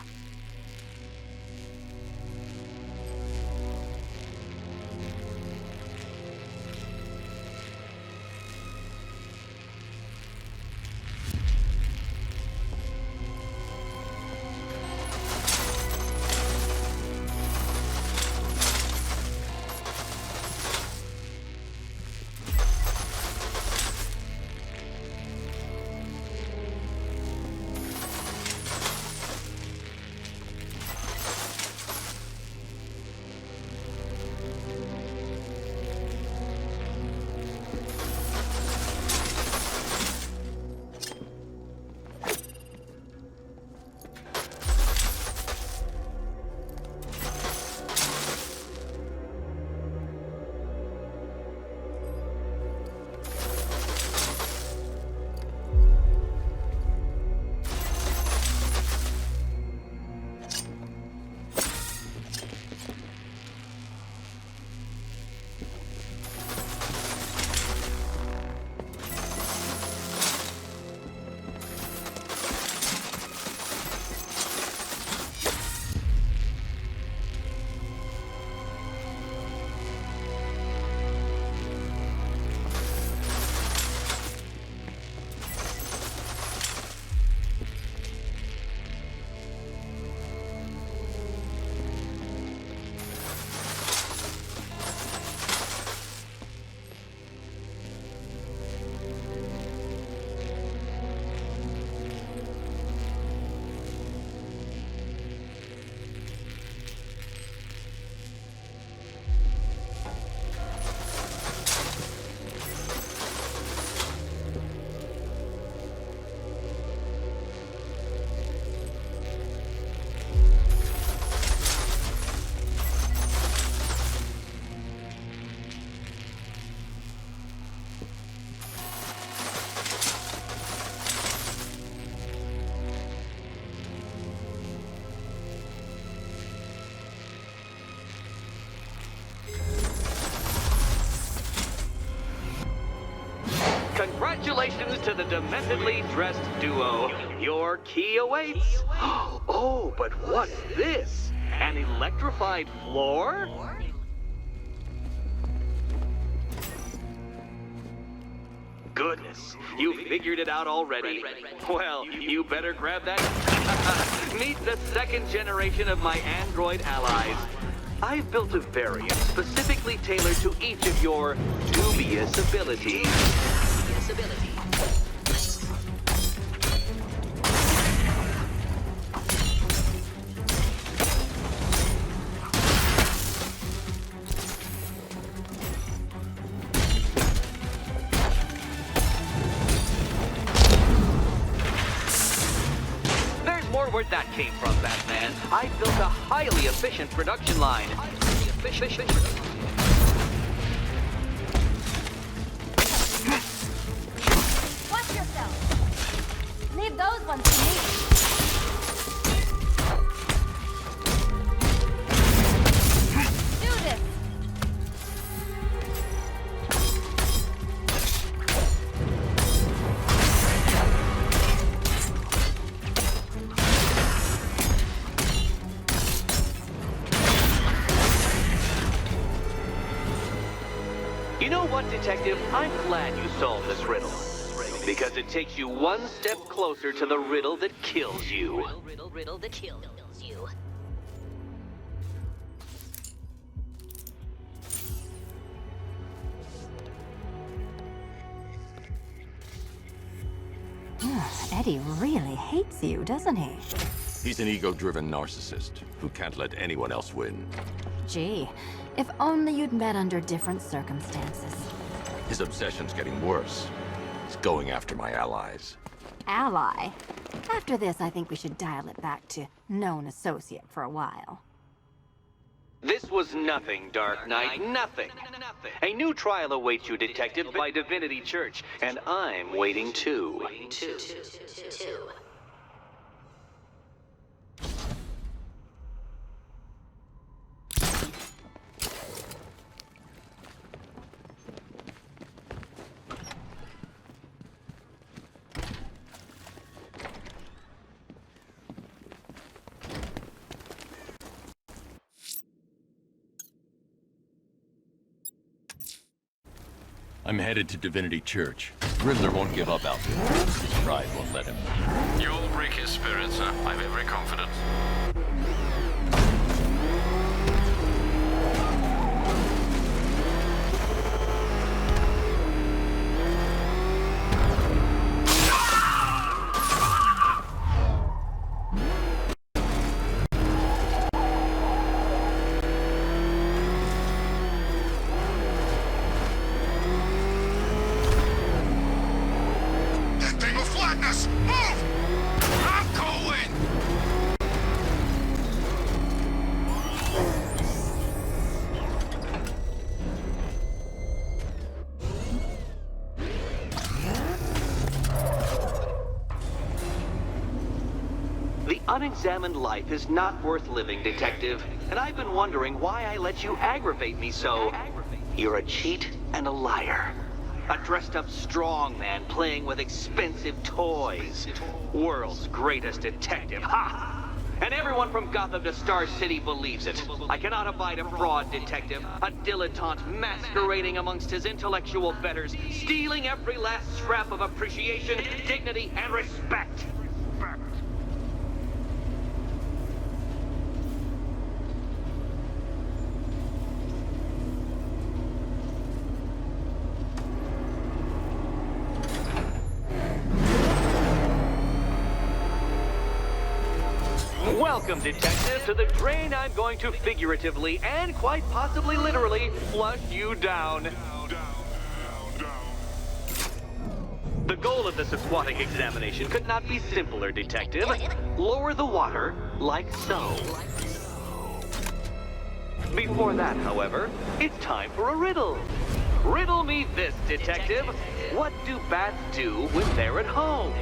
Congratulations to the dementedly dressed duo. Your key awaits. Oh, but what's this? An electrified floor? Goodness, you figured it out already. Well, you better grab that. Meet the second generation of my android allies. I've built a variant specifically tailored to each of your dubious abilities. There's more where that came from, Batman. I built a highly efficient production line. Watch yourself. Leave those ones to me. Do this. You know what, Detective? I'm glad you solved this riddle. Because it takes you one step closer to the riddle that kills you. Riddle that kills you. Eddie really hates you, doesn't he? He's an ego-driven narcissist who can't let anyone else win. Gee, if only you'd met under different circumstances. His obsession's getting worse. He's going after my allies. Ally. After this, I think we should dial it back to known associate for a while. This was nothing, Dark Knight, nothing. A new trial awaits you, Detective, by Divinity Church, and I'm waiting too. I'm headed to Divinity Church. Riddler won't give up out there. His pride won't let him. You'll break his spirit, sir. I've every confidence. That thing will flatten us! Move! I'm going! The unexamined life is not worth living, Detective. And I've been wondering why I let you aggravate me so. You're a cheat and a liar. A dressed-up strongman playing with expensive toys. World's greatest detective, ha! And everyone from Gotham to Star City believes it. I cannot abide a fraud, Detective. A dilettante masquerading amongst his intellectual betters, stealing every last scrap of appreciation, dignity, and respect. Welcome, Detective, to the drain I'm going to figuratively and quite possibly literally flush you down. The goal of this aquatic examination could not be simpler, Detective. Lower the water like so. Before that, however, it's time for a riddle. Riddle me this, Detective. What do bats do when they're at home?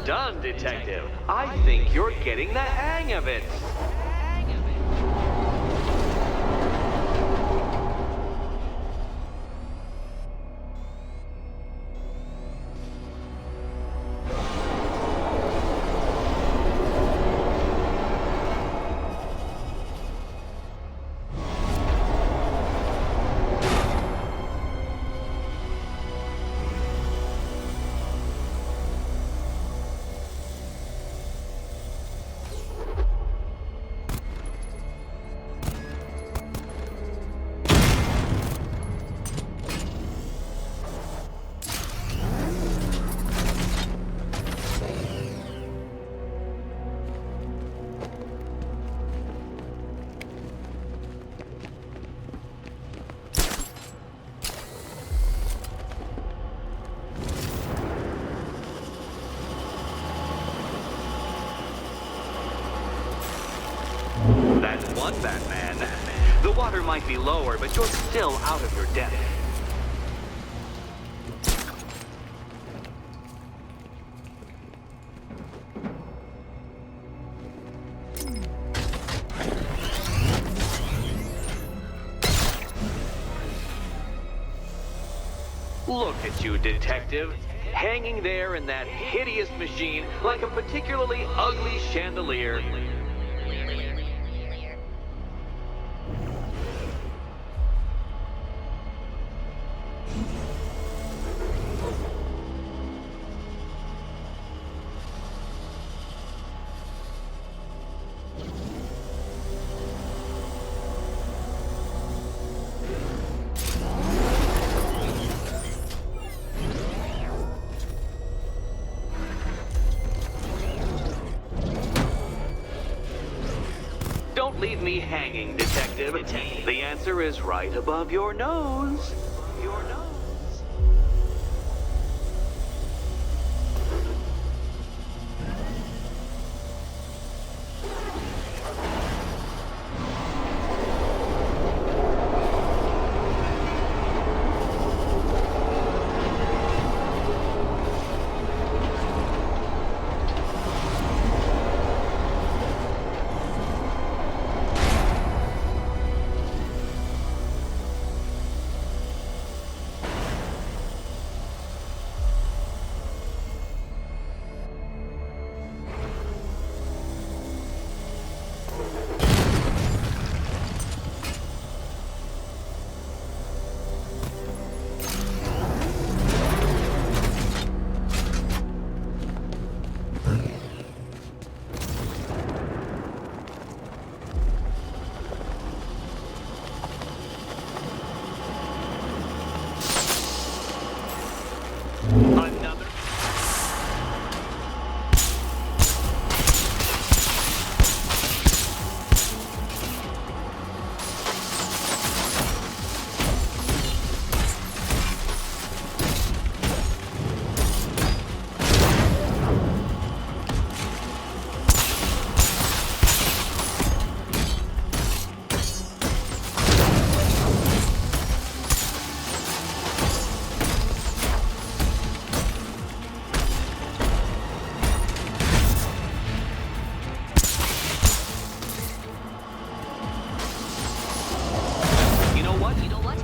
done, Detective. I think you're getting the hang of it. That's one Batman. The water might be lower, but you're still out of your depth. Look at you, Detective. Hanging there in that hideous machine like a particularly ugly chandelier. Don't leave me hanging, Detective. The answer is right above your nose. Your nose.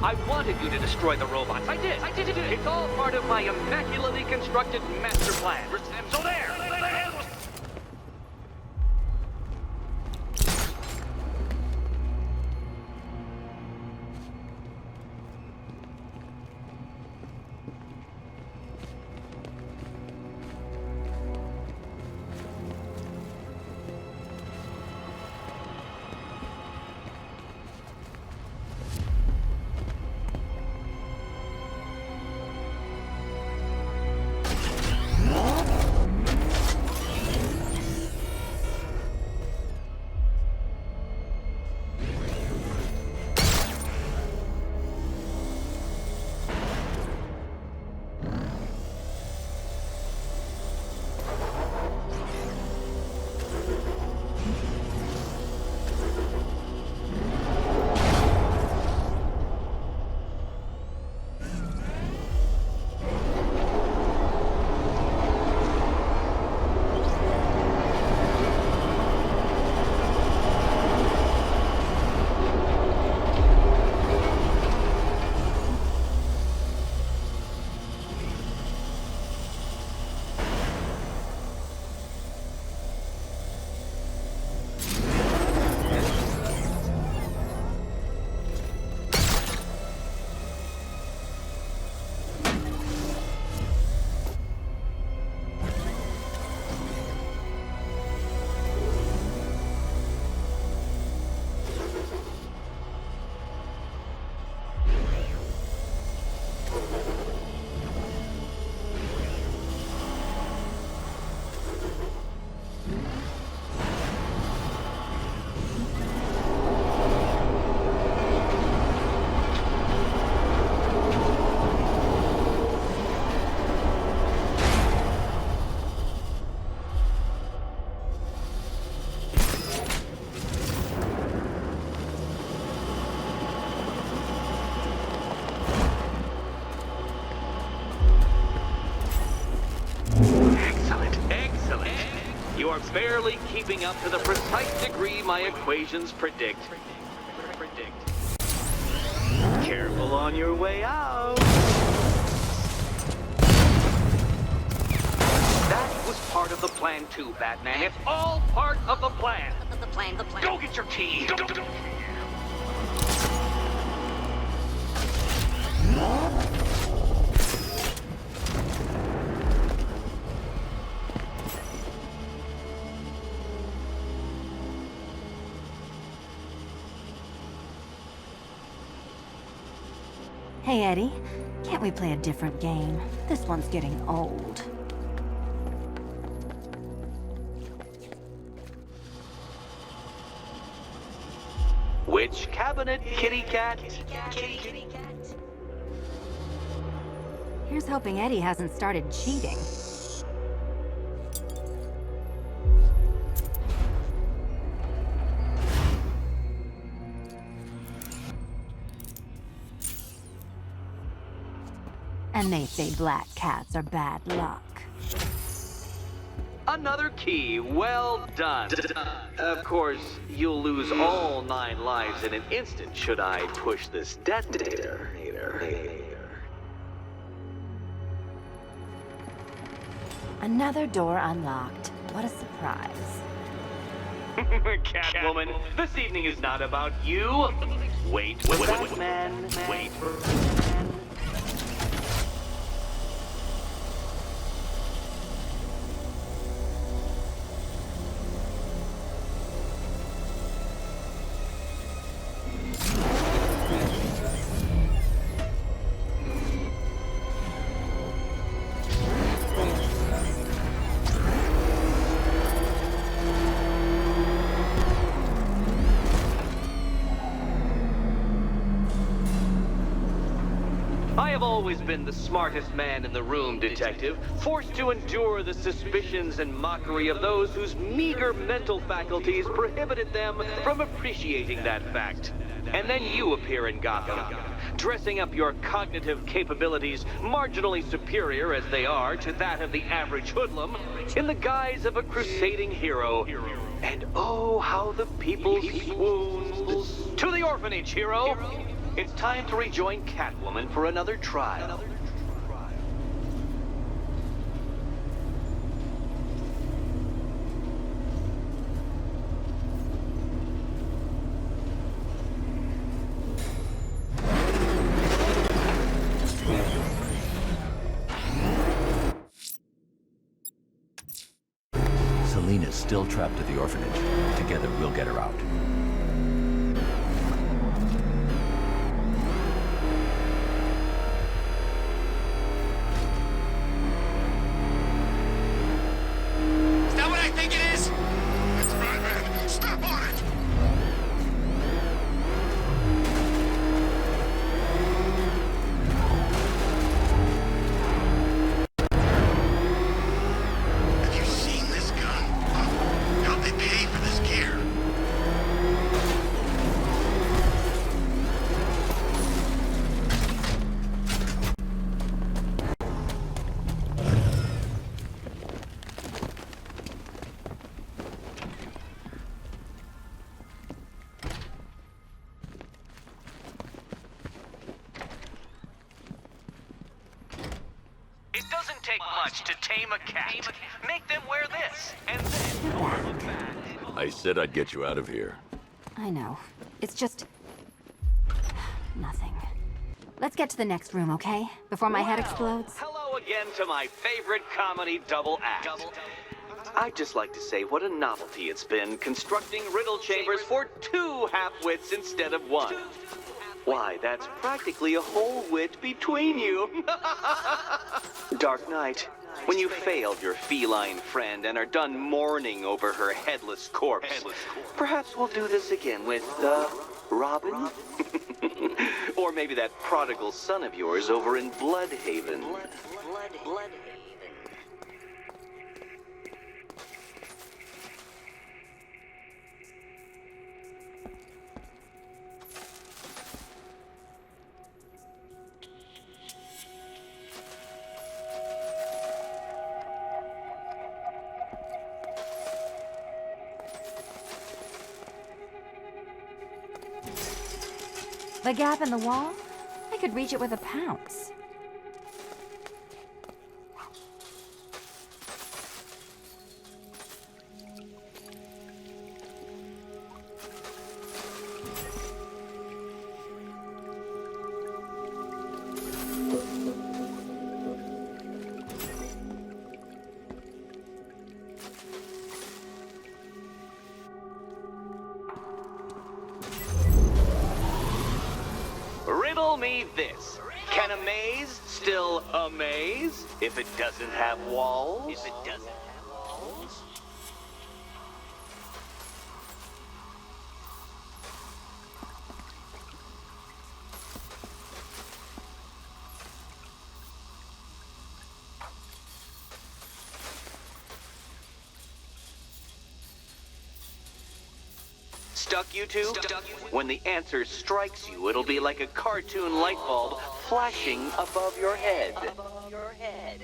I wanted you to destroy the robots. I did. It's all part of my immaculately constructed master plan. So there! barely keeping up to the precise degree my equations predict. Careful on your way out. That was part of the plan too, Batman. It's all part of the plan. The plan. Go get your key. Go. Hey, Eddie. Can't we play a different game? This one's getting old. Which cabinet, kitty cat? Kitty cat. Here's hoping Eddie hasn't started cheating. And they say black cats are bad luck. Another key. Well done. Of course, you'll lose all 9 lives in an instant should I push this detonator. Another door unlocked. What a surprise. Catwoman, this evening is not about you. Wait, Batman. Wait. I have always been the smartest man in the room, Detective, forced to endure the suspicions and mockery of those whose meager mental faculties prohibited them from appreciating that fact. And then you appear in Gotham, dressing up your cognitive capabilities marginally superior as they are to that of the average hoodlum, in the guise of a crusading hero. And oh, how the people swoon. To the orphanage, hero! It's time to rejoin Catwoman for another trial. Selina's still trapped at the orphanage. Together, we'll get her out. Is that what I think it is? It's Batman. Step on it! Have you seen this gun? How'd they pay for this gear? It doesn't take much to tame a cat. Make them wear this, and then... I said I'd get you out of here. I know. It's just... nothing. Let's get to the next room, okay? Before my head explodes. Hello again to my favorite comedy double act. I'd just like to say what a novelty it's been constructing riddle chambers for 2 half-wits instead of 1. Why, that's practically a whole wit between you. Dark Knight, when you failed your feline friend and are done mourning over her headless corpse, perhaps we'll do this again with, Robin? Or maybe that prodigal son of yours over in Bloodhaven. Blood. The gap in the wall? I could reach it with a pounce. Riddle me this. Can a maze still amaze if it doesn't have walls? If it doesn't have walls? Stuck, you two? When the answer strikes you, it'll be like a cartoon light bulb flashing above your head. Above your head.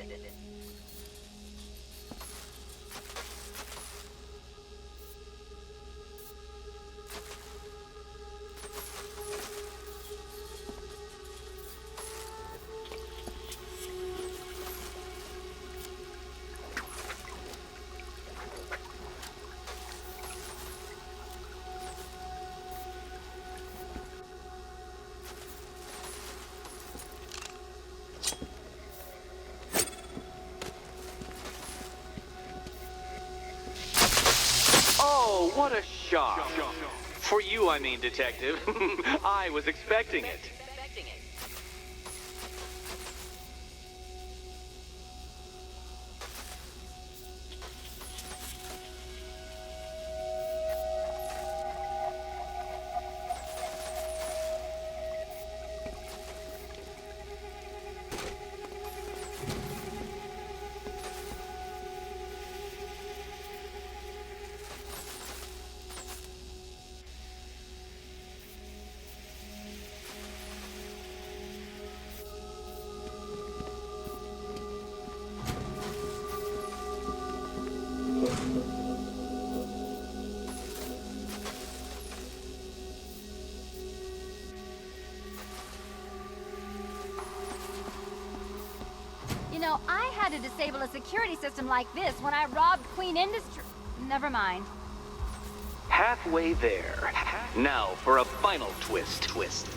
Oh, what a shock. For you, I mean, Detective. I was expecting it. You know, I had to disable a security system like this when I robbed Queen Industry. Never mind. Halfway there. Now for a final twist. Twist.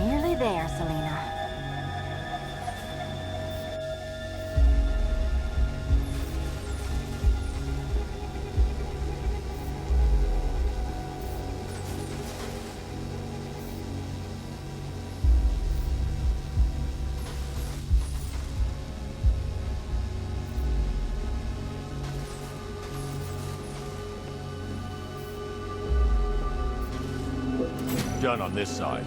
Nearly there, Selena. Done on this side.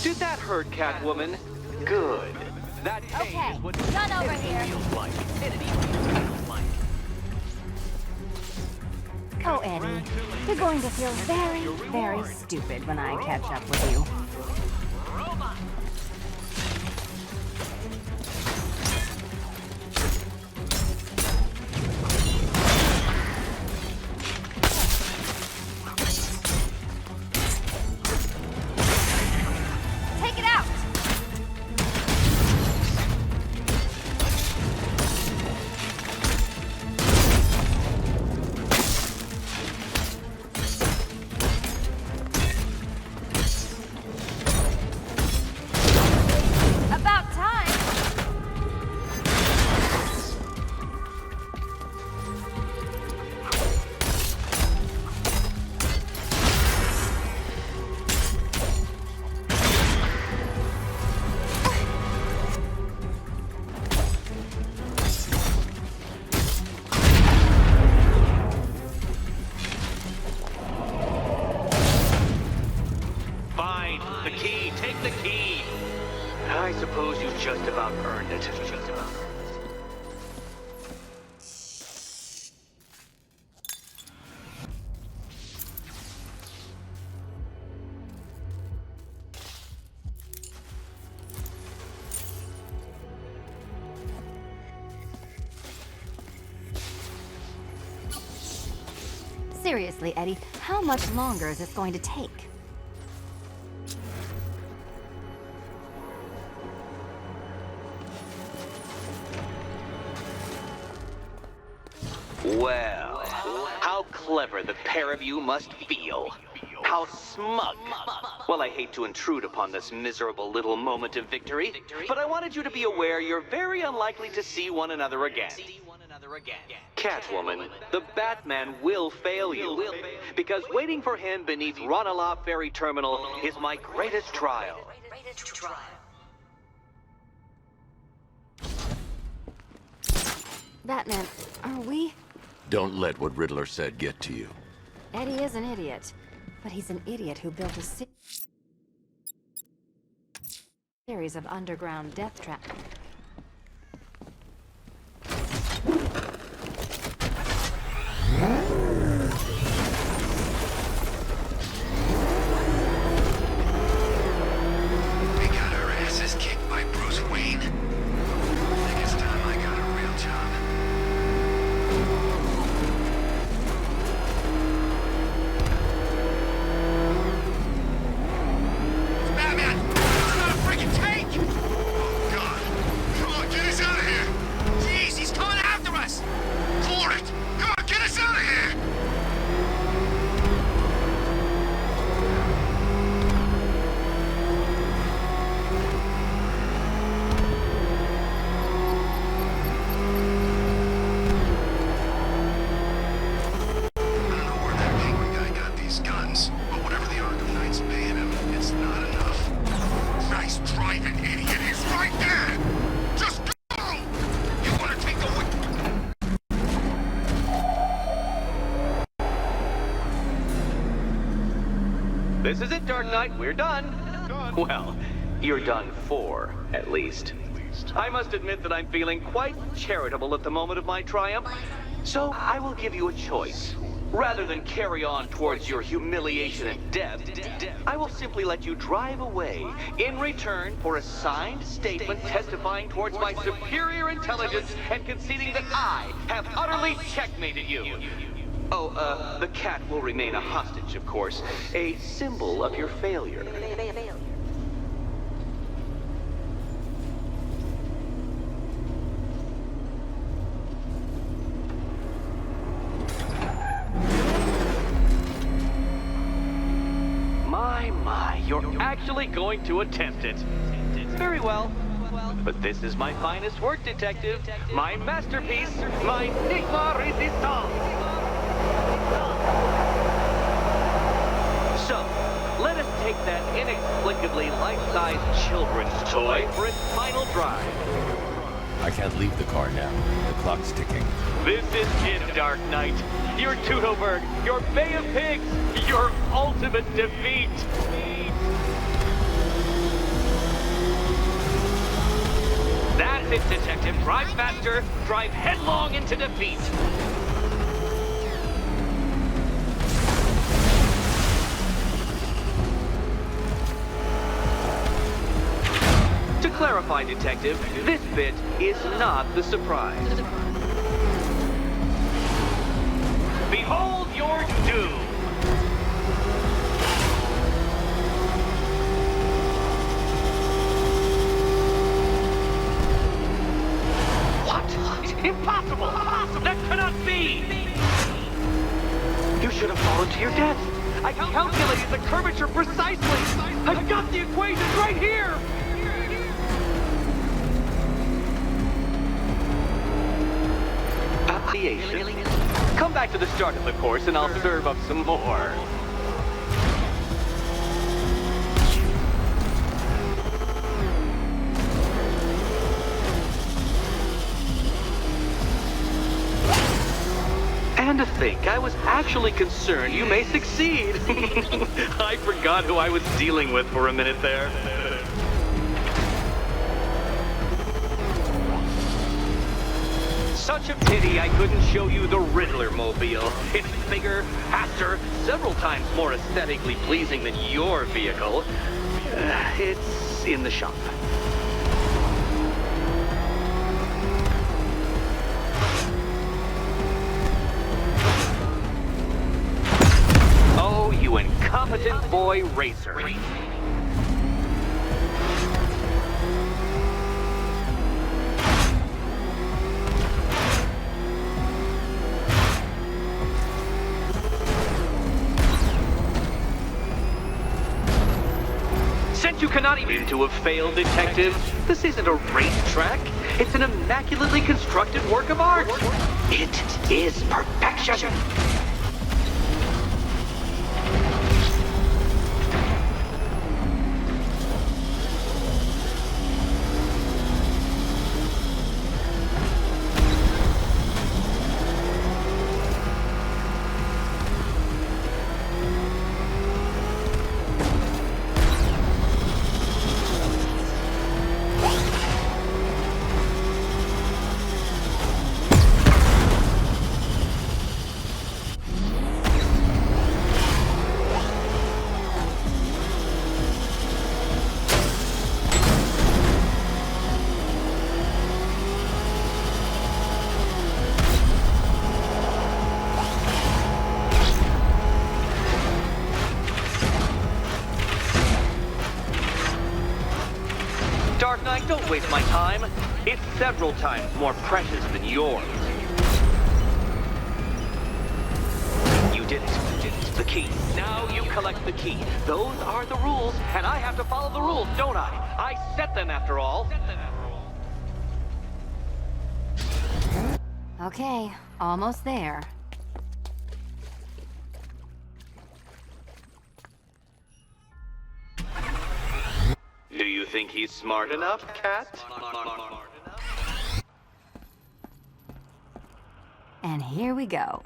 Did that hurt, Catwoman? Good. That pain Okay, is what done over here. feels like. Infinity feels like. Oh, Eddie, you're going to feel very, very stupid when I catch up with you. Take it out! About time! Fine. The key. Take the key. I suppose you've just about earned it. Just about. Seriously, Eddie, how much longer is this going to take? Well, how clever the pair of you must feel. How smug. Well, I hate to intrude upon this miserable little moment of victory, but I wanted you to be aware you're very unlikely to see one another again. Catwoman, the Batman will fail you, because waiting for him beneath Ranelagh Ferry Terminal is my greatest trial. Batman, are we? Don't let what Riddler said get to you. Eddie is an idiot, but he's an idiot who built a series of underground death traps. We got our asses kicked by Bruce Wayne. I think it's time I got a real job. Batman! It's not a freaking tank! Oh, God. Come on, get us out of here! Jeez, he's coming after us! For it! Come on, get us out of here! I don't know where that penguin guy got these guns, but whatever the Arkham Knight's paying him, it's not enough. Nice driving, idiot! He's right there! Just go! You wanna take the whip? This is it, Dark Knight. We're done. Well, you're done for, at least. I must admit that I'm feeling quite charitable at the moment of my triumph. So I will give you a choice. Rather than carry on towards your humiliation and death, I will simply let you drive away in return for a signed statement testifying towards my superior intelligence and conceding that I have utterly checkmated you. Oh, the cat will remain a hostage, of course. A symbol of your failure. My, you're actually going to attempt it. Very well. But this is my finest work, Detective. My masterpiece, my Enigma Resistance. So, let us take that inexplicably life-sized children's toy for its final drive. I can't leave the car now. The clock's ticking. This is it, Dark Knight. Your Teutoburg, your Bay of Pigs, your ultimate defeat. That's it, Detective. Drive faster. Drive headlong into defeat. To clarify, Detective, this bit is not the surprise. Behold your doom! What? Impossible! That cannot be! You should have fallen to your death. I calculated the curvature precisely. I've got the equations right here! Come back to the start of the course and I'll serve up some more. And to think, I was actually concerned you may succeed. I forgot who I was dealing with for a minute there. Such a pity I couldn't show you the Riddler mobile. It's bigger, faster, several times more aesthetically pleasing than your vehicle. It's in the shop. Oh, you incompetent boy racer. Since you cannot even to have failed, Detective, this isn't a racetrack. It's an immaculately constructed work of art. It is perfection. Dark Knight, don't waste my time. It's several times more precious than yours. You did it. You did it. The key. Now you collect the key. Those are the rules, and I have to follow the rules, don't I? I set them after all. Okay, almost there. Do you think he's smart enough, Cat? And here we go.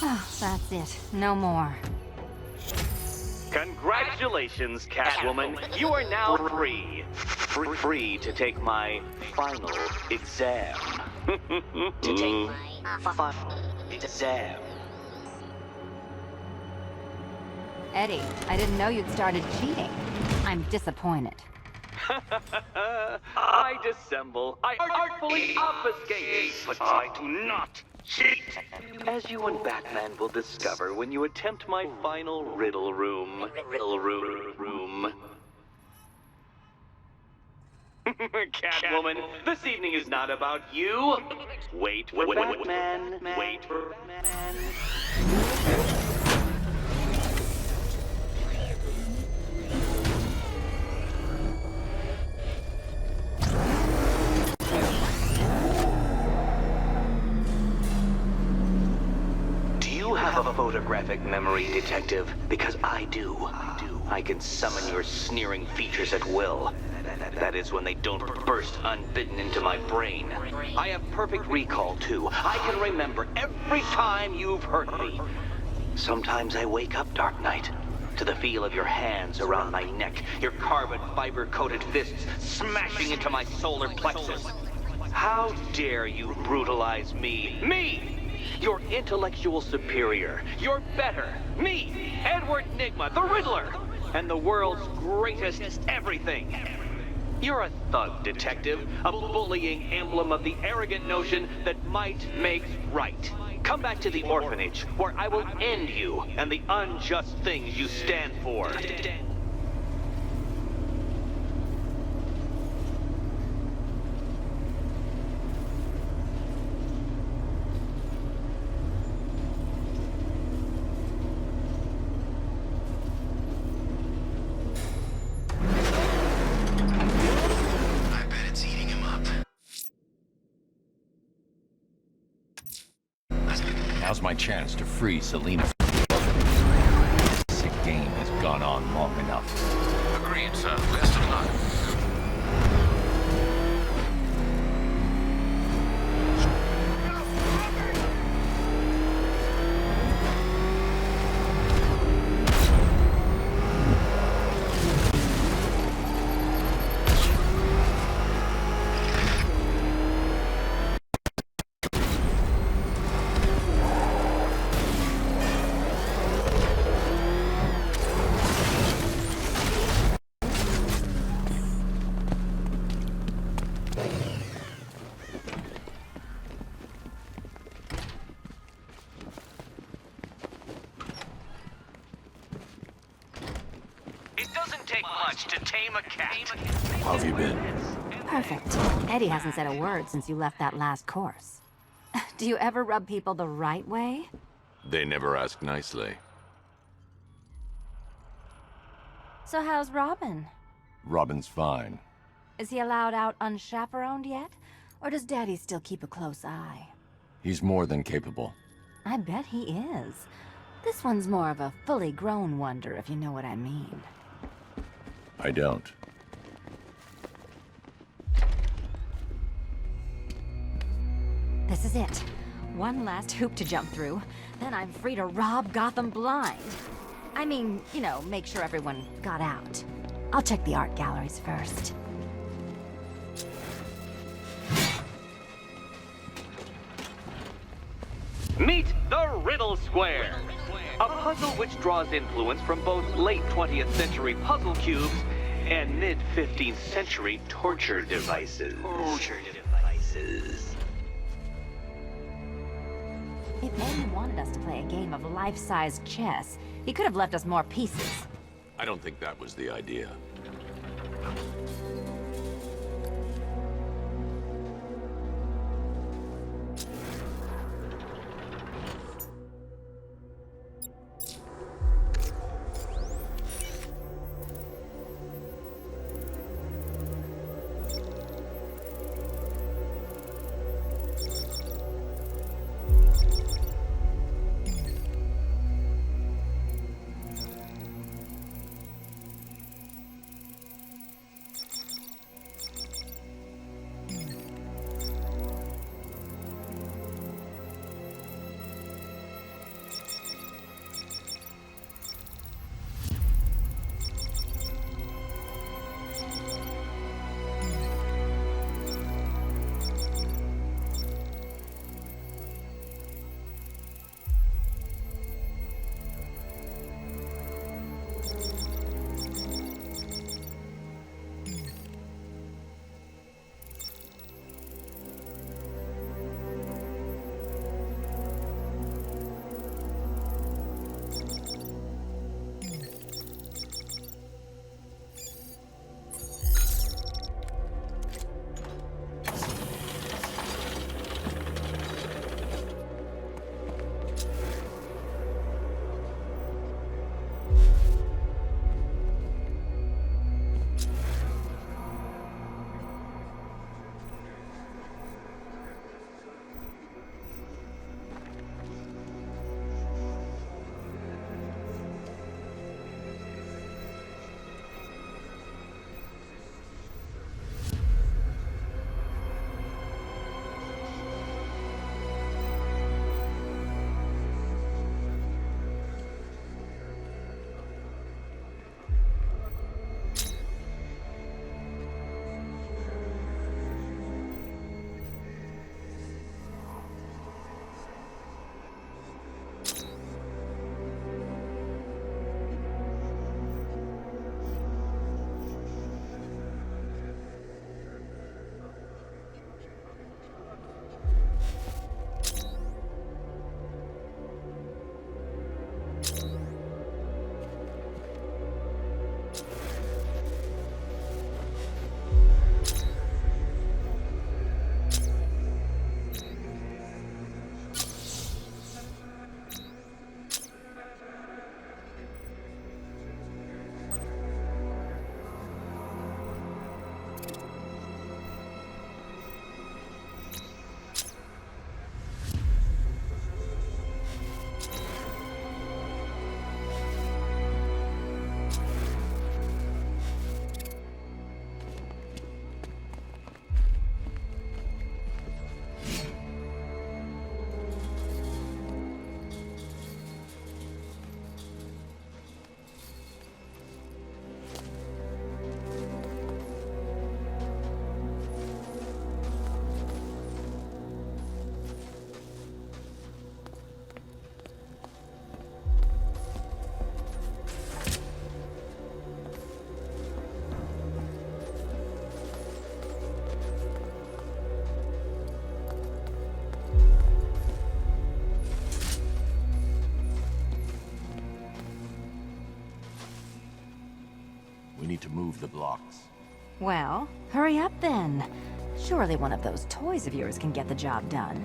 Oh, that's it. No more. Congratulations, Catwoman. You are now free. Free to take my final exam. To take my final exam. Eddie, I didn't know you'd started cheating. I'm disappointed. I dissemble. I artfully obfuscate. But I do not cheat. As you and Batman will discover when you attempt my final riddle room. Catwoman, this evening is not about you. Wait for Batman. Wait for Batman. Do you have a photographic memory, Detective? Because I do. I can summon your sneering features at will. That is when they don't burst unbidden into my brain. I have perfect recall, too. I can remember every time you've hurt me. Sometimes I wake up, Dark Knight, to the feel of your hands around my neck, your carbon fiber-coated fists smashing into my solar plexus. How dare you brutalize me? Me! Your intellectual superior. You're better. Me, Edward Nygma, the Riddler, and the world's greatest everything. You're a thug, detective, a bullying emblem of the arrogant notion that might makes right. Come back to the orphanage, where I will end you and the unjust things you stand for. I bet it's eating him up. Now's my chance to free Selina. This sick game has gone on long enough. Agreed, sir. Best of luck. It doesn't take much to tame a cat. How have you been? Perfect. Eddie hasn't said a word since you left that last course. Do you ever rub people the right way? They never ask nicely. So how's Robin? Robin's fine. Is he allowed out unchaperoned yet? Or does Daddy still keep a close eye? He's more than capable. I bet he is. This one's more of a fully grown wonder, if you know what I mean. I don't. This is it. One last hoop to jump through. Then I'm free to rob Gotham blind. I mean, you know, make sure everyone got out. I'll check the art galleries first. Meet the Riddle Square, a puzzle which draws influence from both late 20th century puzzle cubes and mid 15th century torture devices. If Eddie wanted us to play a game of life-size chess, he could have left us more pieces. I don't think that was the idea. need to move the blocks. Well, hurry up then. Surely one of those toys of yours can get the job done.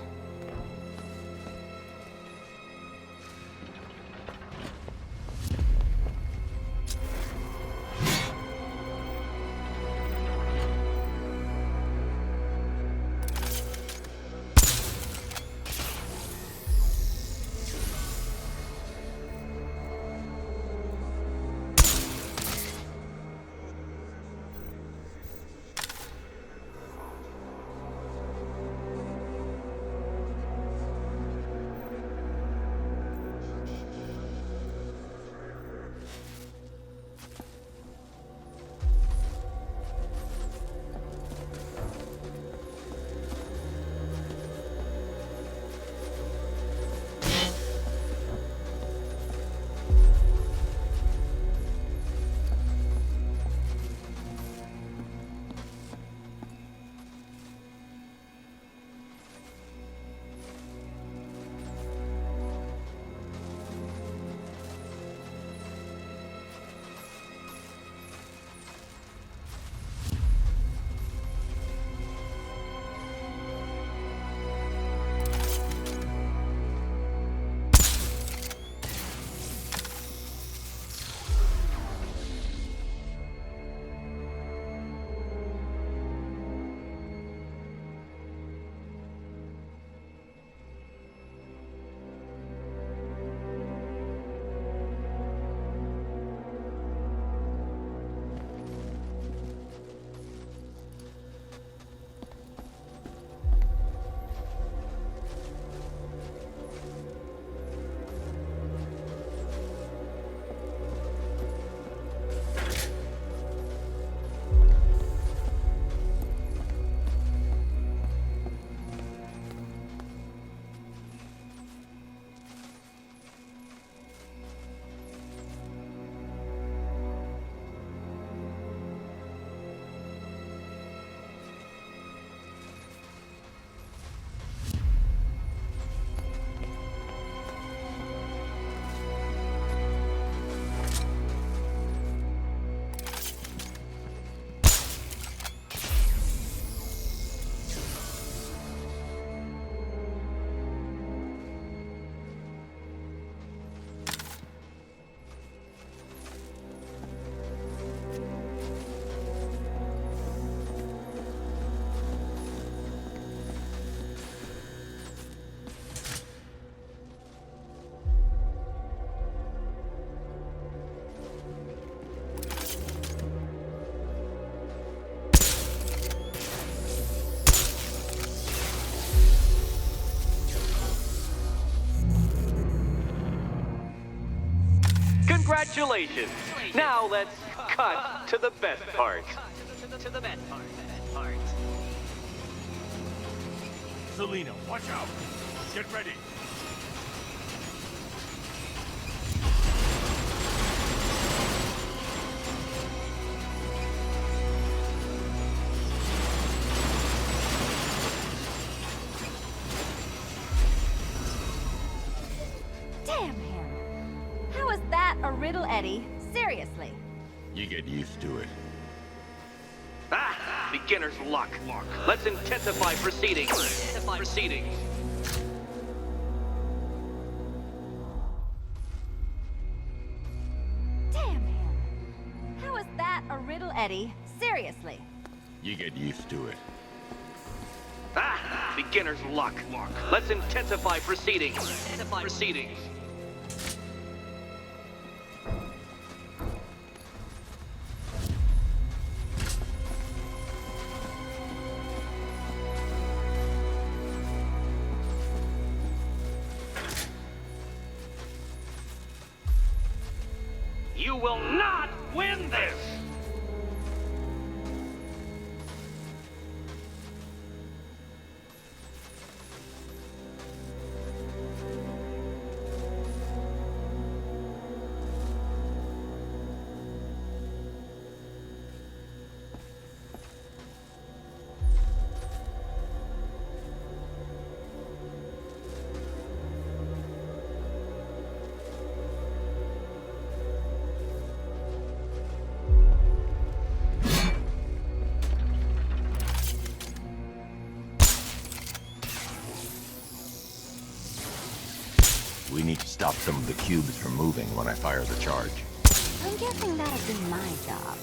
Congratulations! Now let's cut to the best part. Selina, watch out! Get ready! Damn him! How is that a riddle, Eddie? Seriously. You get used to it. Ah! Beginner's luck. Let's intensify proceedings. Damn him! How is that a riddle, Eddie? Seriously. You get used to it. Ah! Beginner's luck. Let's intensify proceedings. You will not win this! We need to stop some of the cubes from moving when I fire the charge. I'm guessing that'd be my job.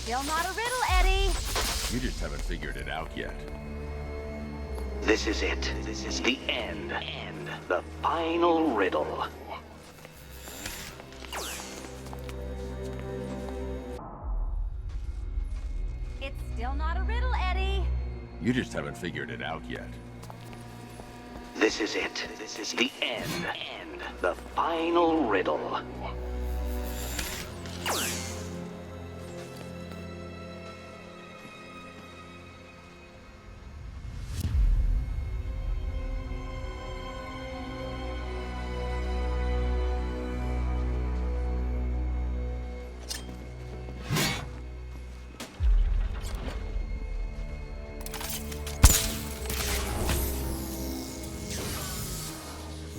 Still not a riddle, Eddie. You just haven't figured it out yet. This is it. This is the end. The final riddle. It's still not a riddle, Eddie. You just haven't figured it out yet. This is it. This is the end. The final riddle.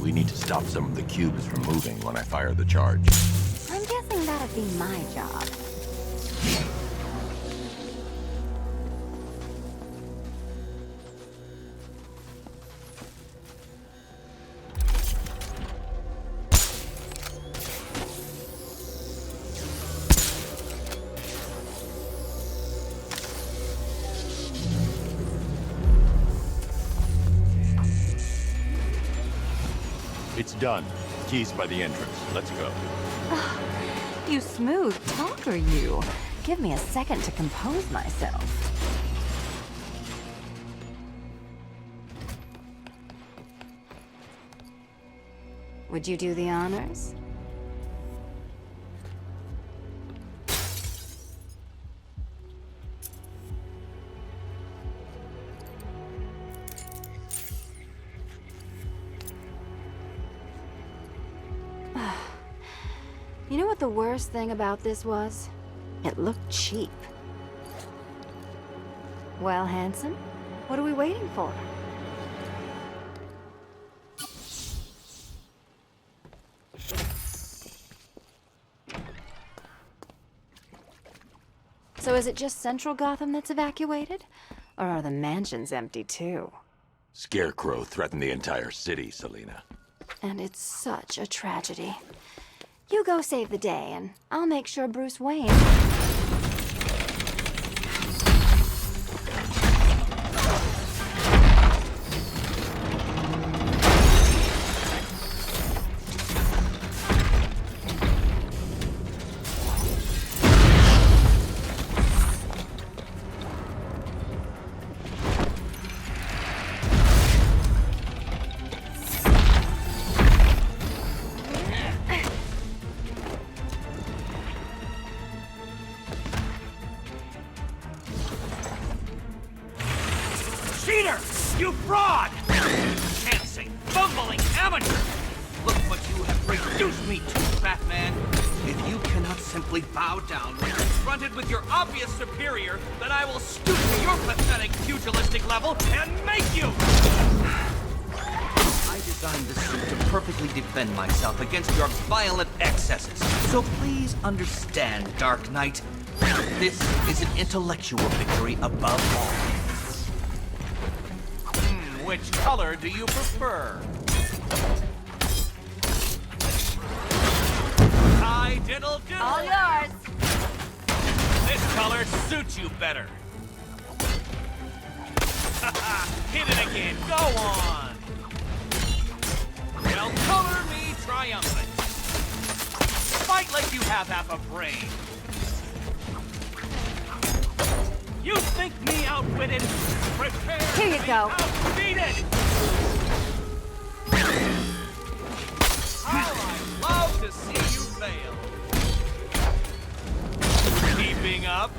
We need to stop some of the cubes from moving when I fire the charge. I'm guessing that'd be my job. It's done. Keys by the entrance. Let's go. You smooth talker, you. Give me a second to compose myself. Would you do the honors? You know what the worst thing about this was? It looked cheap. Well, handsome, what are we waiting for? So is it just Central Gotham that's evacuated? Or are the mansions empty too? Scarecrow threatened the entire city, Selina. And it's such a tragedy. You go save the day, and I'll make sure Bruce Wayne... Cheater! You fraud! Chancing, bumbling amateur! Look what you have reduced me to, Batman! If you cannot simply bow down when confronted with your obvious superior, then I will stoop to your pathetic pugilistic level and make you! I designed this suit to perfectly defend myself against your violent excesses. So please understand, Dark Knight. This is an intellectual victory above all. Which color do you prefer? Hi, diddle diddle! All yours! This color suits you better. Hit it again, go on! Well, color me triumphant. Fight like you have half a brain. You think me outwitted? Prepare Here you to be go. outbeaten! How I love to see you fail. Keeping up?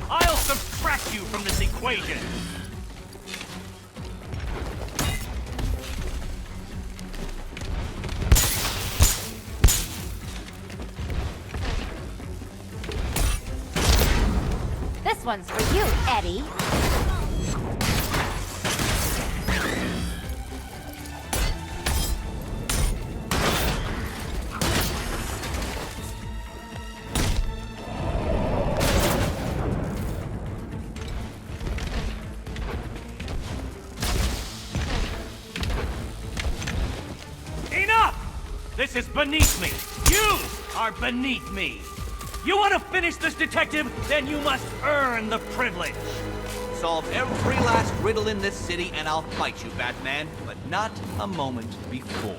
I'll subtract you from this equation. This one's for you, Eddie. This is beneath me. You are beneath me. You want to finish this, detective? Then you must earn the privilege. Solve every last riddle in this city and I'll fight you, Batman, but not a moment before.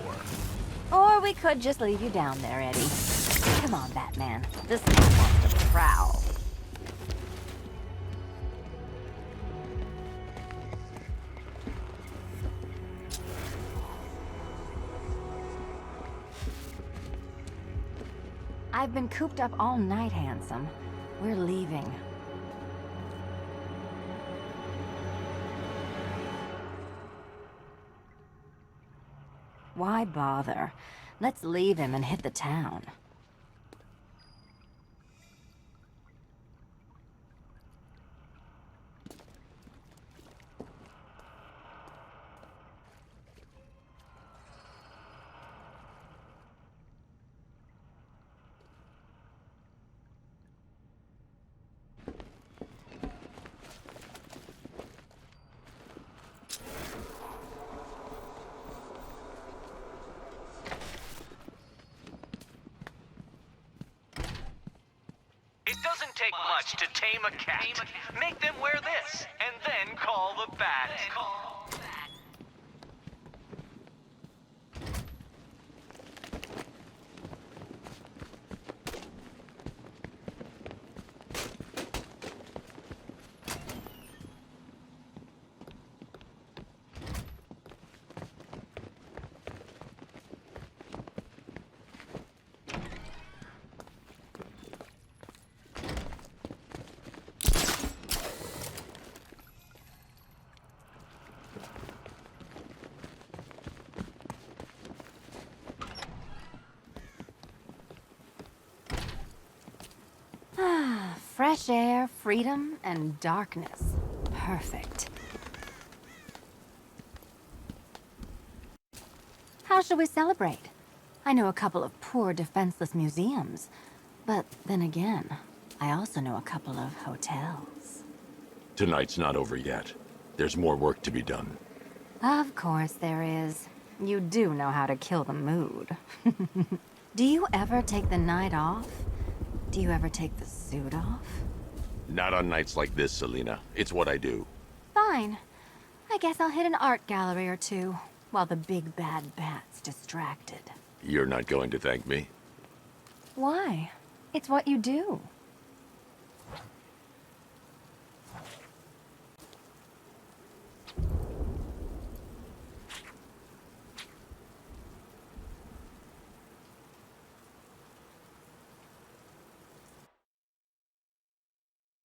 Or we could just leave you down there, Eddie. Come on, Batman. This man wants to prowl. I've been cooped up all night, handsome. We're leaving. Why bother? Let's leave him and hit the town. It doesn't take much to tame a cat. Make them wear this, and then call the bat. Fresh air, freedom, and darkness. Perfect. How shall we celebrate? I know a couple of poor, defenseless museums. But then again, I also know a couple of hotels. Tonight's not over yet. There's more work to be done. Of course there is. You do know how to kill the mood. Do you ever take the night off? Do you ever take the suit off? Not on nights like this, Selina. It's what I do. Fine. I guess I'll hit an art gallery or two, while the big bad bat's distracted. You're not going to thank me? Why? It's what you do.